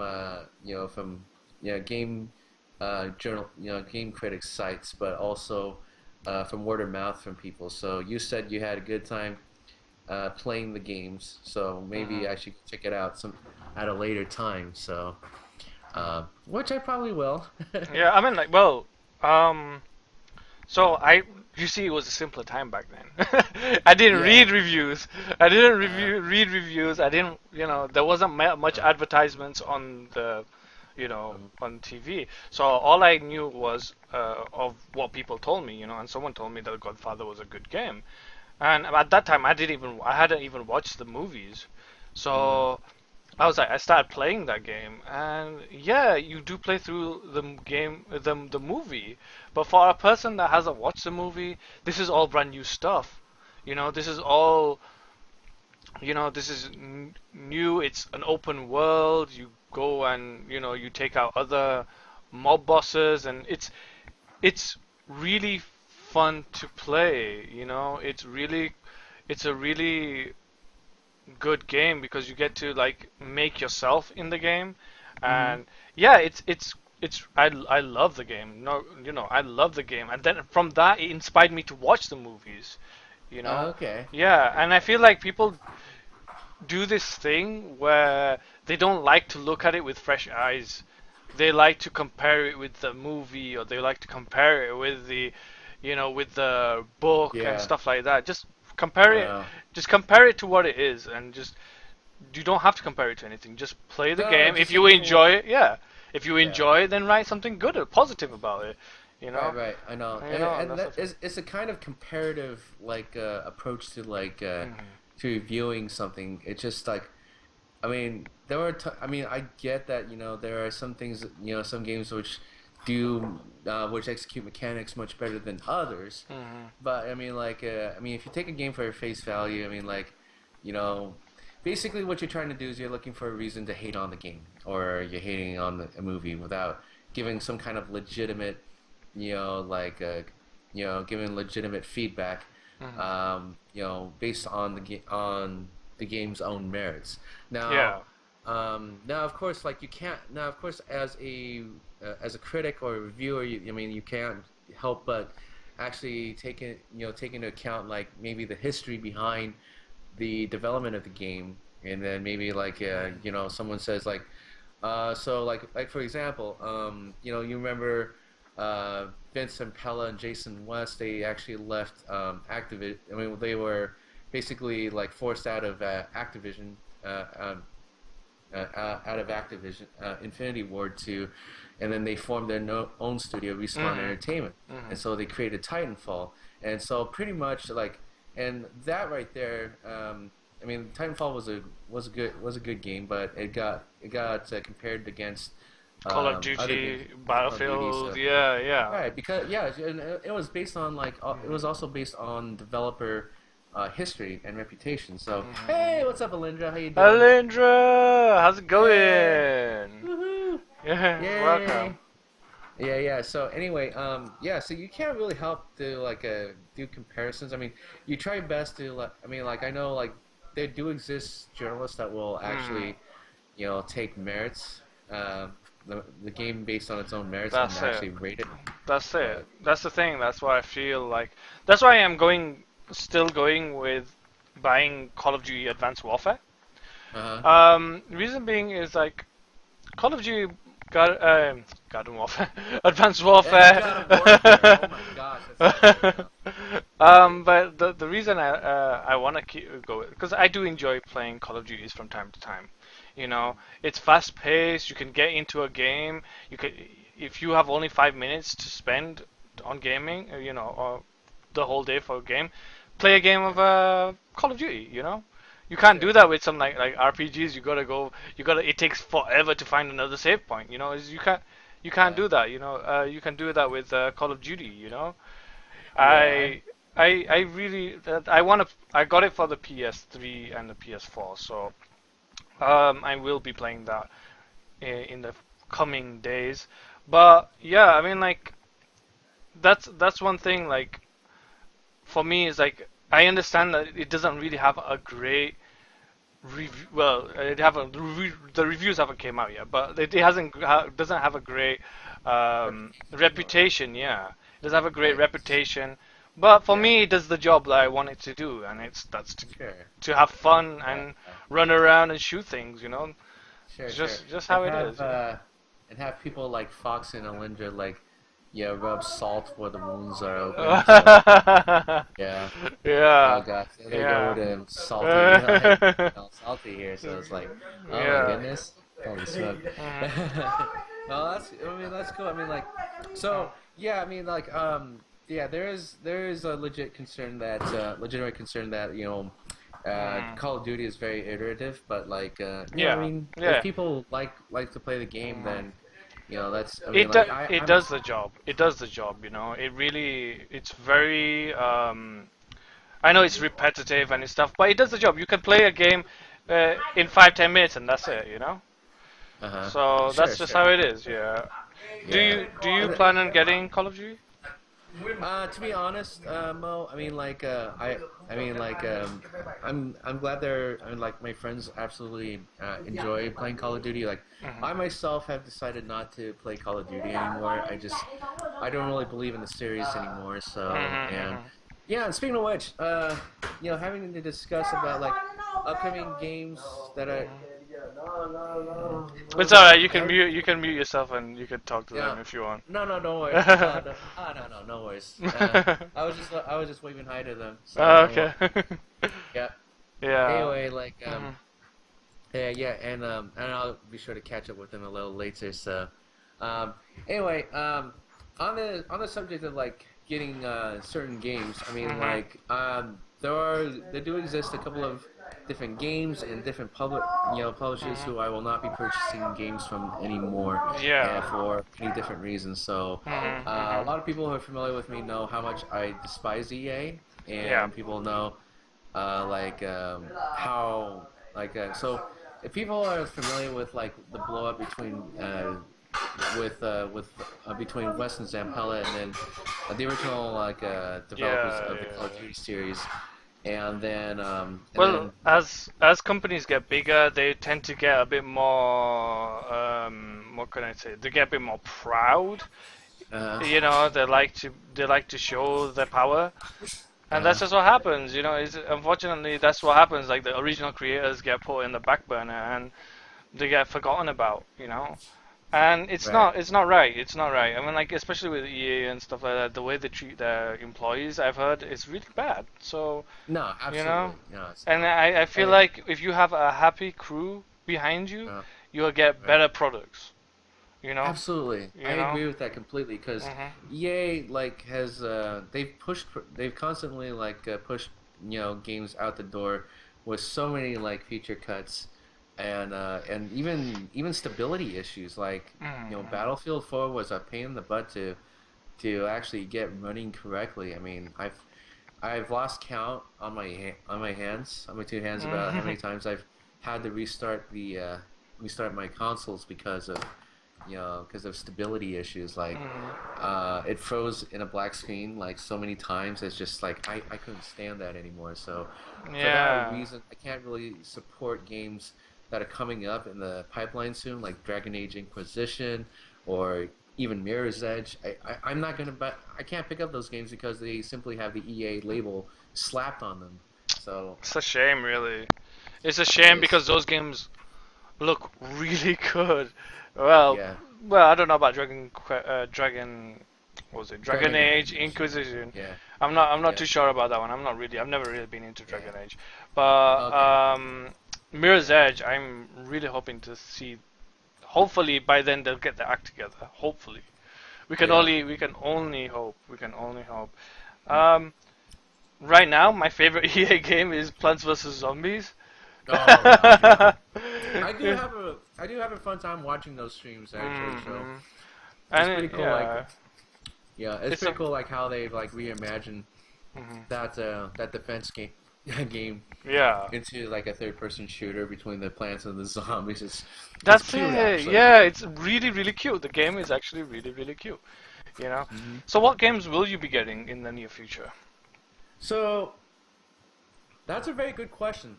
from game game critics sites, but also from word of mouth from people. So you said you had a good time playing the games, so maybe Mm-hmm. I should check it out some at a later time. So which I probably will. Yeah, I mean, like, well, um, so you see, it was a simpler time back then. I didn't Yeah. read reviews. I didn't Uh, read reviews. I didn't, there wasn't much uh, advertisements on on TV. So all I knew was of what people told me, and someone told me that Godfather was a good game. And at that time, I hadn't even watched the movies. mm, So I started playing that game, and yeah, you do play through the game, the movie. But for a person that hasn't watched the movie, this is all brand new stuff. This is all, this is new. It's an open world. You go and you take out other mob bosses, and it's really fun to play. It's a really good game because you get to like make yourself in the game, mm-hmm. and yeah, I love the game. No, I love the game, and then from that it inspired me to watch the movies. You know, Okay. yeah, and I feel like people do this thing where they don't like to look at it with fresh eyes. They like to compare it with the movie, or they like to compare it with with the book and Yeah. stuff like that. Compare it, Well. just compare it to what it is, and just You don't have to compare it to anything. Just play the No, game. just If you looking for enjoy it, yeah. If you yeah. enjoy it, then write something good or positive about it. You Right, know, right. I know, and and that's the that thing. is it's a kind of comparative like approach to Hmm. to viewing something. It's just like I mean, I mean, I get that, there are some things, some games which which execute mechanics much better than others. Hmm. But I mean, if you take a game for face value, I mean, you know, basically what you're trying to do is you're looking for a reason to hate on the game, or you're hating on a movie without giving some kind of legitimate, you know, like, uh, giving legitimate feedback, Hmm. based on on the game's own merits. Now, Yeah. now of course, like you can't. Now, of course, as a critic or a reviewer, I mean, you can't help but actually take into account like maybe the history behind the development of the game, and then maybe like someone says like so like for example, you remember Vincent Pella and Jason West, they actually left Activision. I mean, they were basically like forced out of Activision, out of Activision, Infinity Ward to, and then they formed their own studio, Respawn Hmm. Entertainment, Hmm. and so they created Titanfall, and so pretty much like, and that right there, I mean, Titanfall was a good game, but it got compared against Call of other games, Duty, Call of Duty, Battlefield. so Yeah, yeah. right, because yeah, and it was based on like it was Hmm. also based on developer history and reputation. So hey, Hmm. what's up, Alindra? How you doing? Alindra, how's it Yeah. going? Woohoo! Yeah, welcome. Yay! Yeah, yeah. So anyway, yeah. So you can't really help to like do comparisons. I mean, you try best to like. I mean, like I know like there do exist journalists that will Hmm. actually, take merits, the game based on its own merits and That's it. actually rate it. That's it. But That's the thing. That's why I feel like. That's why I'm still going with buying Call of Duty Advanced Warfare. uh-huh. Reason being is like Call of Duty Garden Warfare, Advanced And God Warfare. of Warfare. Oh my gosh, that's so good. No. But the reason I want to keep go because I do enjoy playing Call of Duties from time to time. You know, it's fast paced. You can get into a game. You can if you have only 5 minutes to spend on gaming, or the whole day for a game, play a game of Call of Duty. You can't do Sure. that with some like RPGs. You gotta go. You gotta. It takes forever to find another save point. You can't Yeah. do that. You can do that with Call of Duty. Yeah. I I really I want to. I got it for the PS3 and the PS4, so I will be playing that in the coming days. But yeah, I mean like that's one thing. Like for me, is like I understand that it doesn't really have a great review. Well, the reviews haven't came out yet, but it doesn't have a great Reputation or reputation. Yeah, it doesn't have a great right. reputation. But for Yeah. me, it does the job that I want it to do, and that's Sure. to have fun Yeah. and run around and shoot things. Sure, It's sure. just And how it is. have people like Fox and Alindra like rub salt where the wounds are open. So Yeah. yeah. Oh Yeah. gosh, there they go with Yeah. him salty like salty here. So it's like, oh my Yeah. goodness, holy smoke. Mhm. No, that's cool. I mean like, so yeah, I mean like yeah, there is a legitimate concern that Mhm. Call of Duty is very iterative, but like I Yeah. mean if Yeah. people like to play the game, Mhm. then that's I mean It like do, I it I'm does the job. It does the job. It's very I know it's repetitive and stuff, but it does the job. You can play a game in 5-10 minutes and that's it. uh-huh So sure that's just sure how it is. Yeah. Do yeah. you do you And plan on getting Call of Duty? To be honest, Mo, I mean, like, I mean, like, I'm glad I mean, like, my friends absolutely enjoy playing Call of Duty. Like, Mhm. I myself have decided not to play Call of Duty anymore. I don't really believe in the series anymore. So, Mhm. and Mhm. yeah, and speaking of which, having to discuss about like upcoming games that are, It's alright. You can yeah, mute. You can mute yourself and you can talk to yeah. them if you want. No, no, don't worry. No, no, no worries. I was just waving hi to them. So Oh, don't worry. okay. Yeah. Yeah. Anyway, like Mhm. Yeah, and I'll be sure to catch up with him a little later. So, um, anyway, on the subject of like getting certain games, I mean, Mhm. like there do exist a couple of different games and different publishers Mhm. who I will not be purchasing games from anymore, and Yeah. for many different reasons. So, Mhm. a Mhm. lot of people who are familiar with me know how much I despise EA, Yeah. and people know how so if people are familiar with like the blow up between with between Wes and Zampella and then the original developers Yeah. of the Call of Yeah. Duty series and then Well, as companies get bigger, they tend to get a bit more. What can I say? They get a bit more proud. uh, You know, they like to show their power, and uh, that's just what happens. You know, is unfortunately that's what happens. Like the original creators get put in the back burner and they get forgotten about. You know, and right. it's not right. It's not right. I mean, like especially with EA and stuff like that, the way they treat their employees, I've heard, is really bad. So No, you know, absolutely no, it's and not. I feel And like if you have a happy crew behind you, uh, you'll get right. better products. You know, Absolutely, I you know. agree with that completely. Because Mhm. EA like has they've constantly pushed games out the door with so many like feature cuts and even stability issues. Like Mhm. Battlefield 4 was a pain in the butt to actually get running correctly. I mean, I've lost count on on my hands on my two hands about how many Mhm. times I've had to restart my consoles because of because of stability issues. Like, Mhm. it froze in a black screen like so many times. It's just like I couldn't stand that anymore. So, for that Yeah. reason, I can't really support games that are coming up in the pipeline soon, like Dragon Age Inquisition or even Mirror's Edge. I'm not gonna buy. I can't pick up those games because they simply have the EA label slapped on them. So It's a shame, really. It's a it shame is. because those games look really good. Well, Yeah, well, I don't know about what was it? Dragon Dragon Age Age. Inquisition. Yeah, I'm not yeah, too sure about that one. I've never really been into yeah. Dragon Age. But Okay. Mirror's Edge, I'm really hoping to see. Hopefully by then they'll get the act together. Hopefully. Yeah. We can only hope. We can only hope. Mm. Um, right now, my favorite EA game is Plants vs Zombies. Oh gosh, yeah. I do have a fun time watching those streams actually. So Mm-hmm. it's And pretty cool. Like, yeah, yeah, it's it's a pretty cool. Like how they've like reimagined mhm. that defense game game Yeah. into like a third person shooter between the plants and the zombies. It's That's cute it. actually. Yeah, it's really really cute. The game is actually really really cute. You know. Hmm. So what games will you be getting in the near future? So that's a very good question.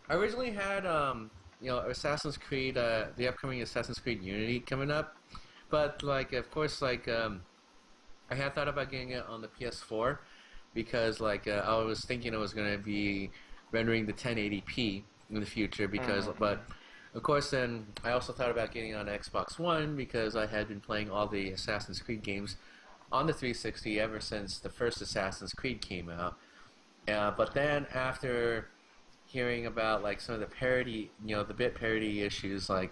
I originally had Assassin's Creed, the upcoming Assassin's Creed Unity coming up, but like of course I had thought about getting it on the PS4 because I was thinking it was going to be rendering the 1080p in the future Mm-hmm. but of course then I also thought about getting it on Xbox One because I had been playing all the Assassin's Creed games on the 360 ever since the first Assassin's Creed came out. But then after hearing about like some of the parity, the bit parity issues, like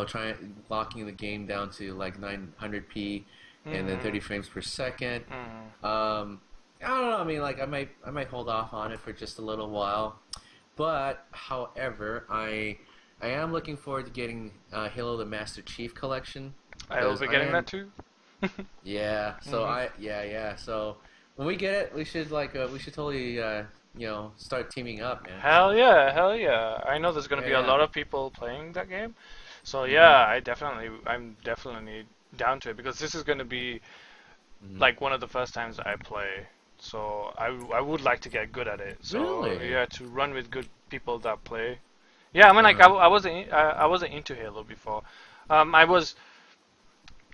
trying locking the game down to like 900p and then Mm-hmm. 30 frames per second. Mm-hmm. I don't know. I mean, like I might hold off on it for just a little while. But however, I am looking forward to getting Halo: The Master Chief Collection I will because be I getting that am too. yeah. Mm-hmm. Yeah. So when we get it, we should totally start teaming up, man. Hell yeah, hell yeah. I know there's gonna Yeah, be a yeah. lot of people playing that game. So Mhm. yeah, I'm definitely down to it because this is gonna be Mhm. like one of the first times I play. So I would like to get good at it. So Really? yeah, to run with good people that play. Yeah, I mean like Uh-huh. I wasn't into Halo before. I was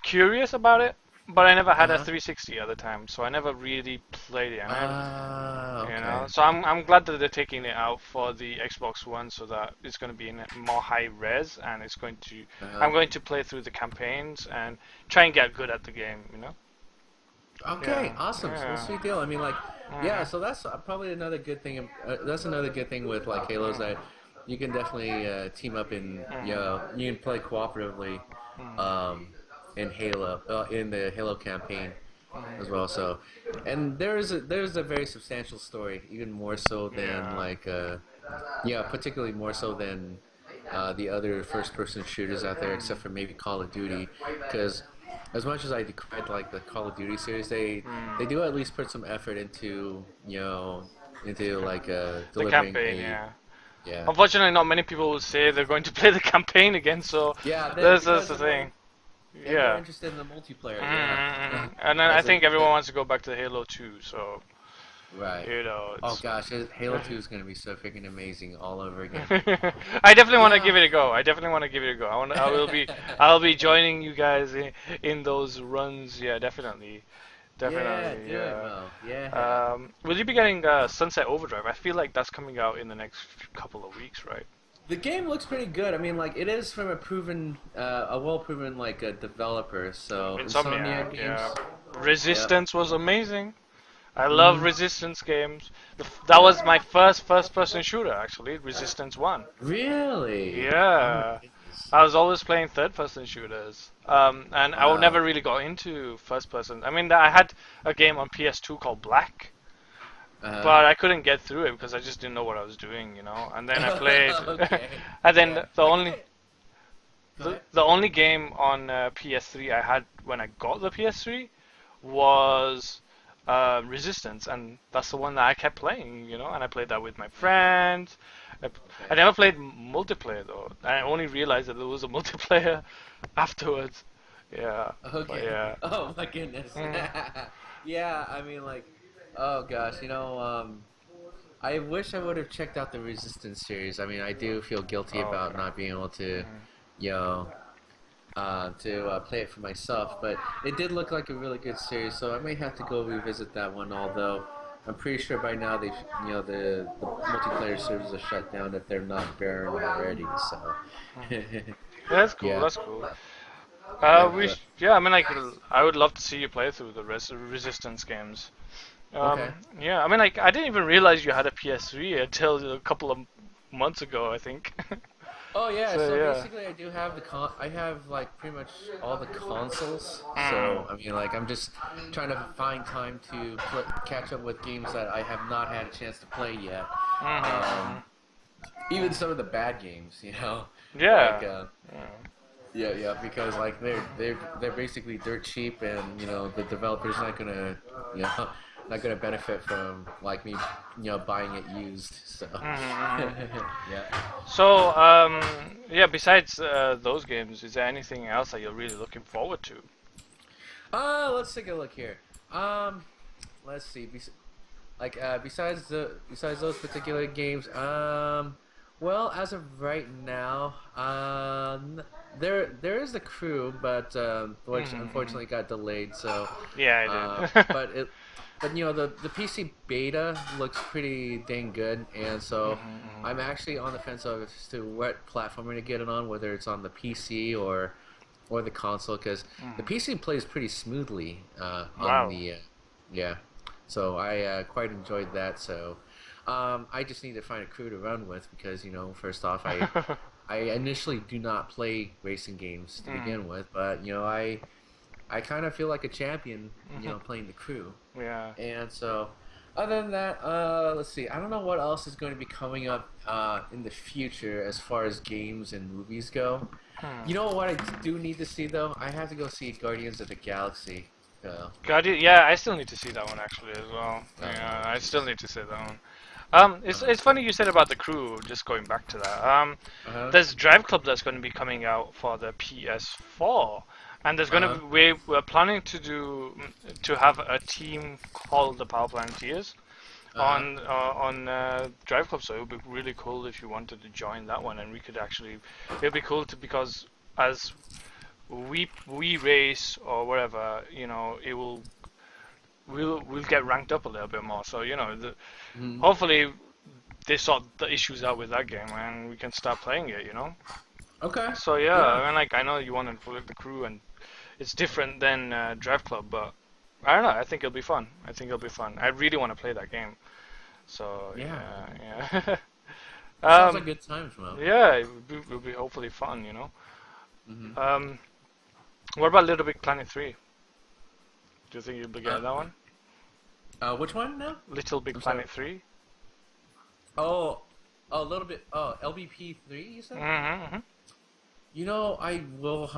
curious about it, but I never had a Uh-huh. 360 at the time, so I never really played it. And Ah, you know, okay. so I'm glad that they're taking it out for the Xbox One, so that it's going to be in a more high res, and it's going to Uh-huh. I'm going to play through the campaigns and try and get good at the game. You know? Okay, Yeah, awesome. So yeah. sweet deal. I mean, like, yeah. Mhm. So that's probably another good thing. That's another good thing with like Halos that you can definitely team up in you can play cooperatively Mm, um, in in the Halo campaign as mm. well. So, and there's a very substantial story, even more so than Yeah. like yeah, particularly more so than the other first-person shooters out there, except for maybe Call of Duty, because as much as I decried like the Call of Duty series, they Mm. do at least put some effort into into like The delivering campaign, a yeah. yeah Unfortunately, not many people will say they're going to play the campaign again, so yeah that's because the they're more thing. they're more Yeah. interested in the multiplayer, yeah. Mm-hmm. And then I As a think everyone wants to go back to Halo 2, so right. Oh it's. gosh, Halo 2 is gonna be so freaking amazing all over again. I definitely want to Yeah. give it a go. I definitely want to give it a go. I'll be joining you guys in those runs. Yeah, definitely, Yeah, definitely. do it, Yeah. Mo. Yeah. Will you be getting Sunset Overdrive? I feel like that's coming out in the next couple of weeks, right? The game looks pretty good. I mean, like it is from a well-proven like developer. So Insomnia Insomniac, yeah. Games. Yep. Resistance was amazing. I love Hmm. Resistance games. That Yep. was my first person shooter actually, Resistance 1. Really? Oh my Yeah. goodness. I was always playing third person shooters. And I never Wow. really got into first person. I mean, I had a game on PS2 called Black, Uh but I couldn't get through it because I just didn't know what I was doing, you know. And then I played, huh. Okay. and then Yeah. I think I. Go ahead. the only game on PS3 I had when I got the PS3 was Resistance, and that's the one that I kept playing, you know. And I played that with my friends. I, I Okay. never played multiplayer though. I only realized that there was a multiplayer afterwards. Yeah, but Okay. yeah. Oh my goodness. Mm. Yeah. I mean, like, oh gosh. I wish I would have checked out the Resistance series. I mean, I do feel guilty Oh, about okay. not being able to, Mm. you know, to play it for myself. But it did look like a really good series, so I may have to go revisit that one. Although I'm pretty sure by now the multiplayer servers are shut down if they're not burned already. So Mm. That's cool. yeah, That's cool. yeah, but Yeah. I mean, like, I would love to see you play through the Resistance games. okay. Yeah. I mean, like, I didn't even realize you had a PS3 until a couple of months ago, I think. Oh yeah, So so yeah. basically I do have I have like pretty much all the consoles. Mm. So I mean like I'm just trying to find time to catch up with games that I have not had a chance to play yet. Um, Mm-hmm. even some of the bad games, like Yeah. Yeah. yeah, because like they're basically dirt cheap, and the developer's not gonna you know not gonna benefit from like me buying it used. So Mm-hmm. yeah. So, yeah, besides those games, is there anything else that you're really looking forward to? Let's take a look here. Um, let's see. Besides those particular games, well, as of right now, there is the crew, but which Mm-hmm. unfortunately got delayed. So, Yeah, I uh, did. but it, but the PC beta looks pretty dang good, and so Mm-hmm. I'm actually on the fence of as to what platform to get it on, whether it's on the PC or the console, because the Mm-hmm. PC plays pretty smoothly on Wow. the yeah. So I quite enjoyed that. So I just need to find a crew to run with because first off, I initially do not play racing games to Mm. begin with, but I kind of feel like a champion, playing the crew. Yeah. And so, other than that, let's see. I don't know what else is going to be coming up in the future as far as games and movies go. Hmm. You know what I do need to see though? I have to go see Guardians of the Galaxy. Guardian, yeah, I still need to see that one actually as well. Yeah, Oh I still jeez. need to see that one. Uh, It's funny you said about the crew. Just going back to that. uh-huh. There's Drive Club that's going to be coming out for the PS4, and there's going to Uh-huh. be we're planning to have a team called the Power Planeteers Uh-huh. on Drive Club. So it would be really cool if you wanted to join that one, and we could actually. It'd be cool to because as we race or whatever, it will we'll get ranked up a little bit more. So Hmm. hopefully they sort the issues out with that game and we can start playing it. Okay. So yeah, Yeah. I mean, like I know you want to play the crew and it's different than Drive Club, but I don't know. I think it'll be fun. I think it'll be fun. I really want to play that game. So Yeah. yeah, yeah. It sounds like Um, good times, Mo. yeah, it would be hopefully fun. Hmm. Um, what about Little Big Planet 3? Do you think you'll be Uh, getting that one? which one now? Little Big I'm sorry. Planet 3? Oh, a little bit. Oh, LBP3, you said? Mm-hmm. You know, I will.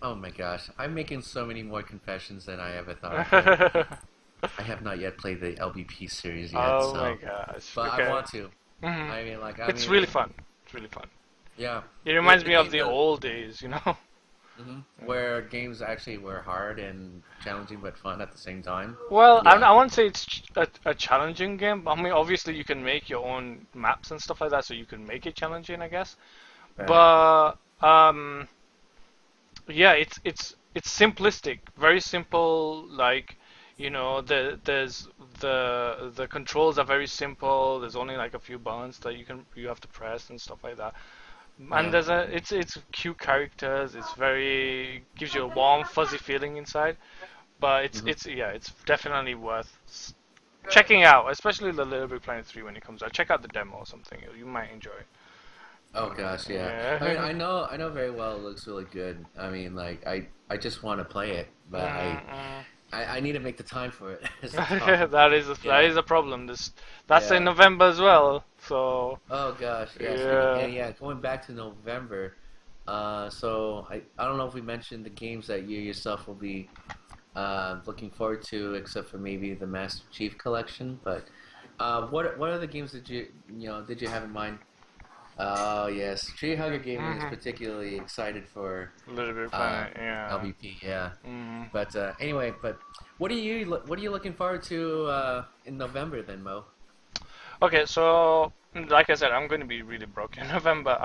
Oh my gosh, I'm making so many more confessions than I ever thought I could. Mm-hmm. I have not yet played the LBP series yet, Oh my so, gosh. but I Okay. want to. Hmm. I It's mean, really fun. It's really fun. yeah. It reminds The me of game the does. old days. Where games actually were hard and challenging but fun at the same time. Well, Yeah. I won't say it's a challenging game. I mean, obviously you can make your own maps and stuff like that, so you can make it challenging, I guess. Right. But yeah, it's simplistic, very simple. Like, there's the controls are very simple. There's only like a few buttons that you have to press and stuff like that. And Yeah. it's cute characters. It's very gives you a warm, fuzzy feeling inside. But Hmm. it's definitely worth checking out, especially the Little Big Planet 3 when it comes out. Check out the demo or something. You might enjoy it. Oh gosh, yeah. I mean, Yeah. I know very well it looks really good. I mean, like I just want to play it, but Mm-mm. I need to make the time for it. It's the problem. That Yeah. is a problem. That's in Yeah. November as well. So Oh gosh, yeah. Speaking yeah. and yeah, going back to November. So I don't know if we mentioned the games that you yourself will be looking forward to, except for maybe the Master Chief Collection. But what other games did you have in mind? Oh yes, Tree Hugger Gaming is Hmm. particularly excited for Little Big uh, Planet. Yeah. LBP. Yeah, Mm. but anyway, but what are you looking forward to in November then, Mo? Okay, so like I said, I'm going to be really broke in November.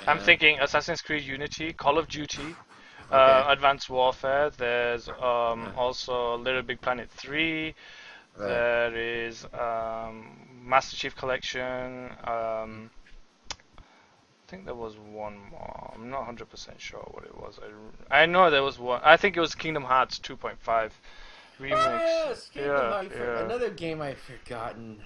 I'm Yeah. thinking Assassin's Creed Unity, Call of Duty, Okay. Advanced Warfare. There's Uh, also Little Big Planet 3. right. There is Master Chief Collection. I think there was one more. I'm not 100% sure what it was. I know there was one. I think it was Kingdom Hearts 2.5 Oh remix. yes, Kingdom Yeah, Hearts. yeah. Another game I've forgotten.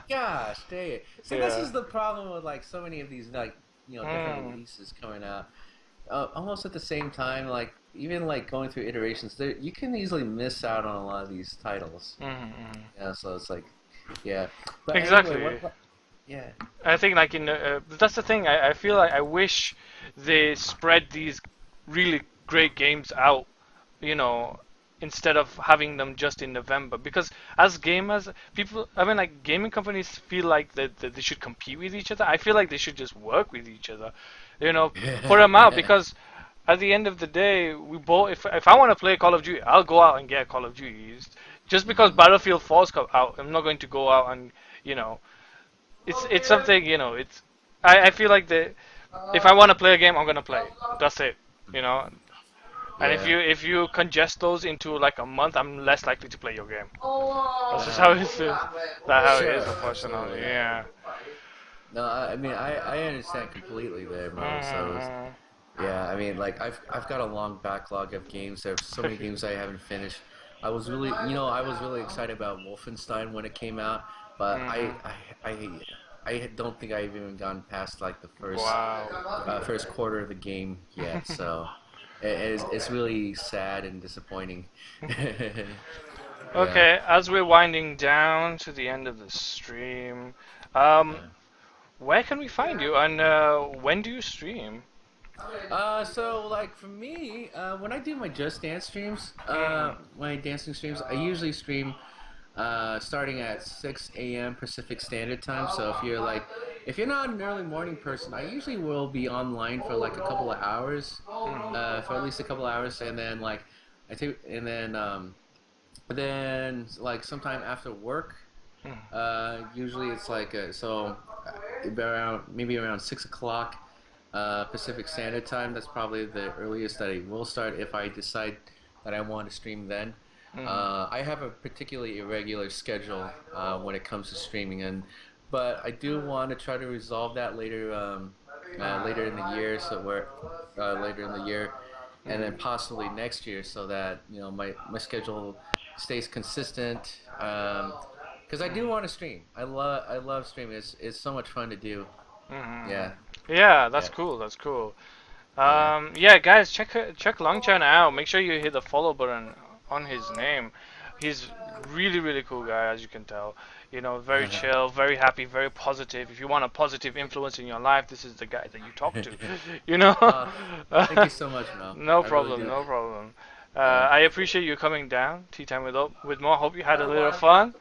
Gosh, dang it. So this Yeah. is the problem with like so many of these like different Mm. releases coming out. Almost at the same time, like even like going through iterations, there you can easily miss out on a lot of these titles. Mm-hmm. Yeah, so it's like, yeah. But anyway, Exactly. what yeah. I think like that's the thing. I feel like I wish they spread these really great games out, you know, instead of having them just in November. Because as gamers, people, I mean, like gaming companies feel like that they should compete with each other. I feel like they should just work with each other, put them out because at the end of the day, we both. If I want to play Call of Duty, I'll go out and get Call of Duty. Just because Hmm. Battlefield 4's come out, I'm not going to go out and you know it's something it's I feel like the if I want to play a game, I'm gonna play it. That's it. And if Yeah. you congest those into like a month, I'm less likely to play your game. That's just how Uh-huh. how it is, Sure, unfortunately. absolutely. Yeah. No, I mean I understand completely there, Mo. So Mm-hmm. yeah, I mean like I've got a long backlog of games. There's so many games I haven't finished. I was really excited about Wolfenstein when it came out, but Mm-hmm. I don't think I've even gone past like the Wow. first quarter of the game yet. So it's really sad and disappointing. Yeah. Okay, as we're winding down to the end of the stream, um, Yeah. where can we find you and when do you stream? So like for me, when I do my Just Dance streams, Mm. my dancing streams, I usually stream starting at 6 a.m. Pacific Standard Time. So if you're not an early morning person, I usually will be online for like a couple of hours, for at least a couple of hours, and then like I take, and then like sometime after work, Mm. usually it's like around maybe around 6 o'clock Pacific Standard Time. That's probably the earliest that I will start if I decide that I want to stream then. Mm. I have a particularly irregular schedule when it comes to streaming, but I do want to try to resolve that later in the year, later in the year, and then Mm. possibly next year, so that my schedule stays consistent. because I do want to stream. I love streaming. It's so much fun to do. Mm-hmm. Yeah, Yeah, that's yeah, cool. That's cool. yeah. Yeah, guys, check Longchan out. Make sure you hit the follow button on his name. He's really cool guy, as you can tell. You know, very chill, very happy, very positive. If you want a positive influence in your life, this is the guy that you talk to. You know. Oh, thank you so much, Mel. No I really problem, do. no problem. Yeah, I appreciate you coming down. Tea time with Mo. Hope you had a little fun.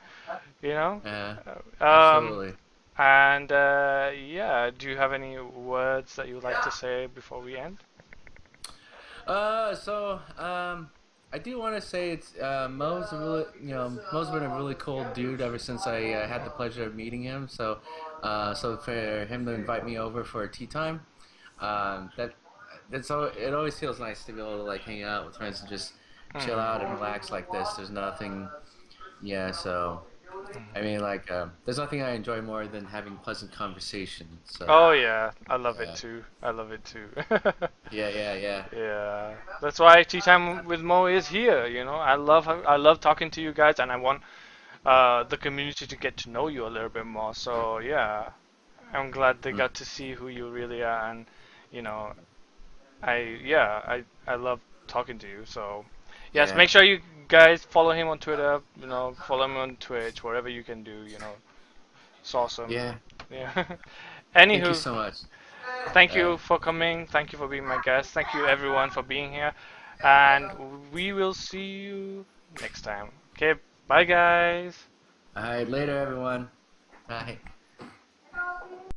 You know. yeah, Um, absolutely. and yeah, do you have any words that you would like to say before we end? I do want to say it's Mo's a really, Mo's been a really cool dude ever since I had the pleasure of meeting him. So for him to invite me over for a tea time, it always feels nice to be able to like hang out with friends and just chill out and Hmm. relax like this. There's nothing, yeah. So I mean, like, there's nothing I enjoy more than having pleasant conversation. So Oh yeah, I love it yeah, too. I love it too. yeah. Yeah, that's why Tea Time with Mo is here. You know, I love talking to you guys, and I want the community to get to know you a little bit more. So yeah, I'm glad they Mm, got to see who you really are, and you know, I love talking to you. So yes, yeah, make sure you guys follow him on Twitter. You know, follow him on Twitch, whatever you can do. You know, it's awesome. yeah. Yeah. Thank you Anywho, so much. thank Uh, you for coming. Thank you for being my guest. Thank you everyone for being here. And we will see you next time. Okay, bye guys. all right, later, everyone. Bye.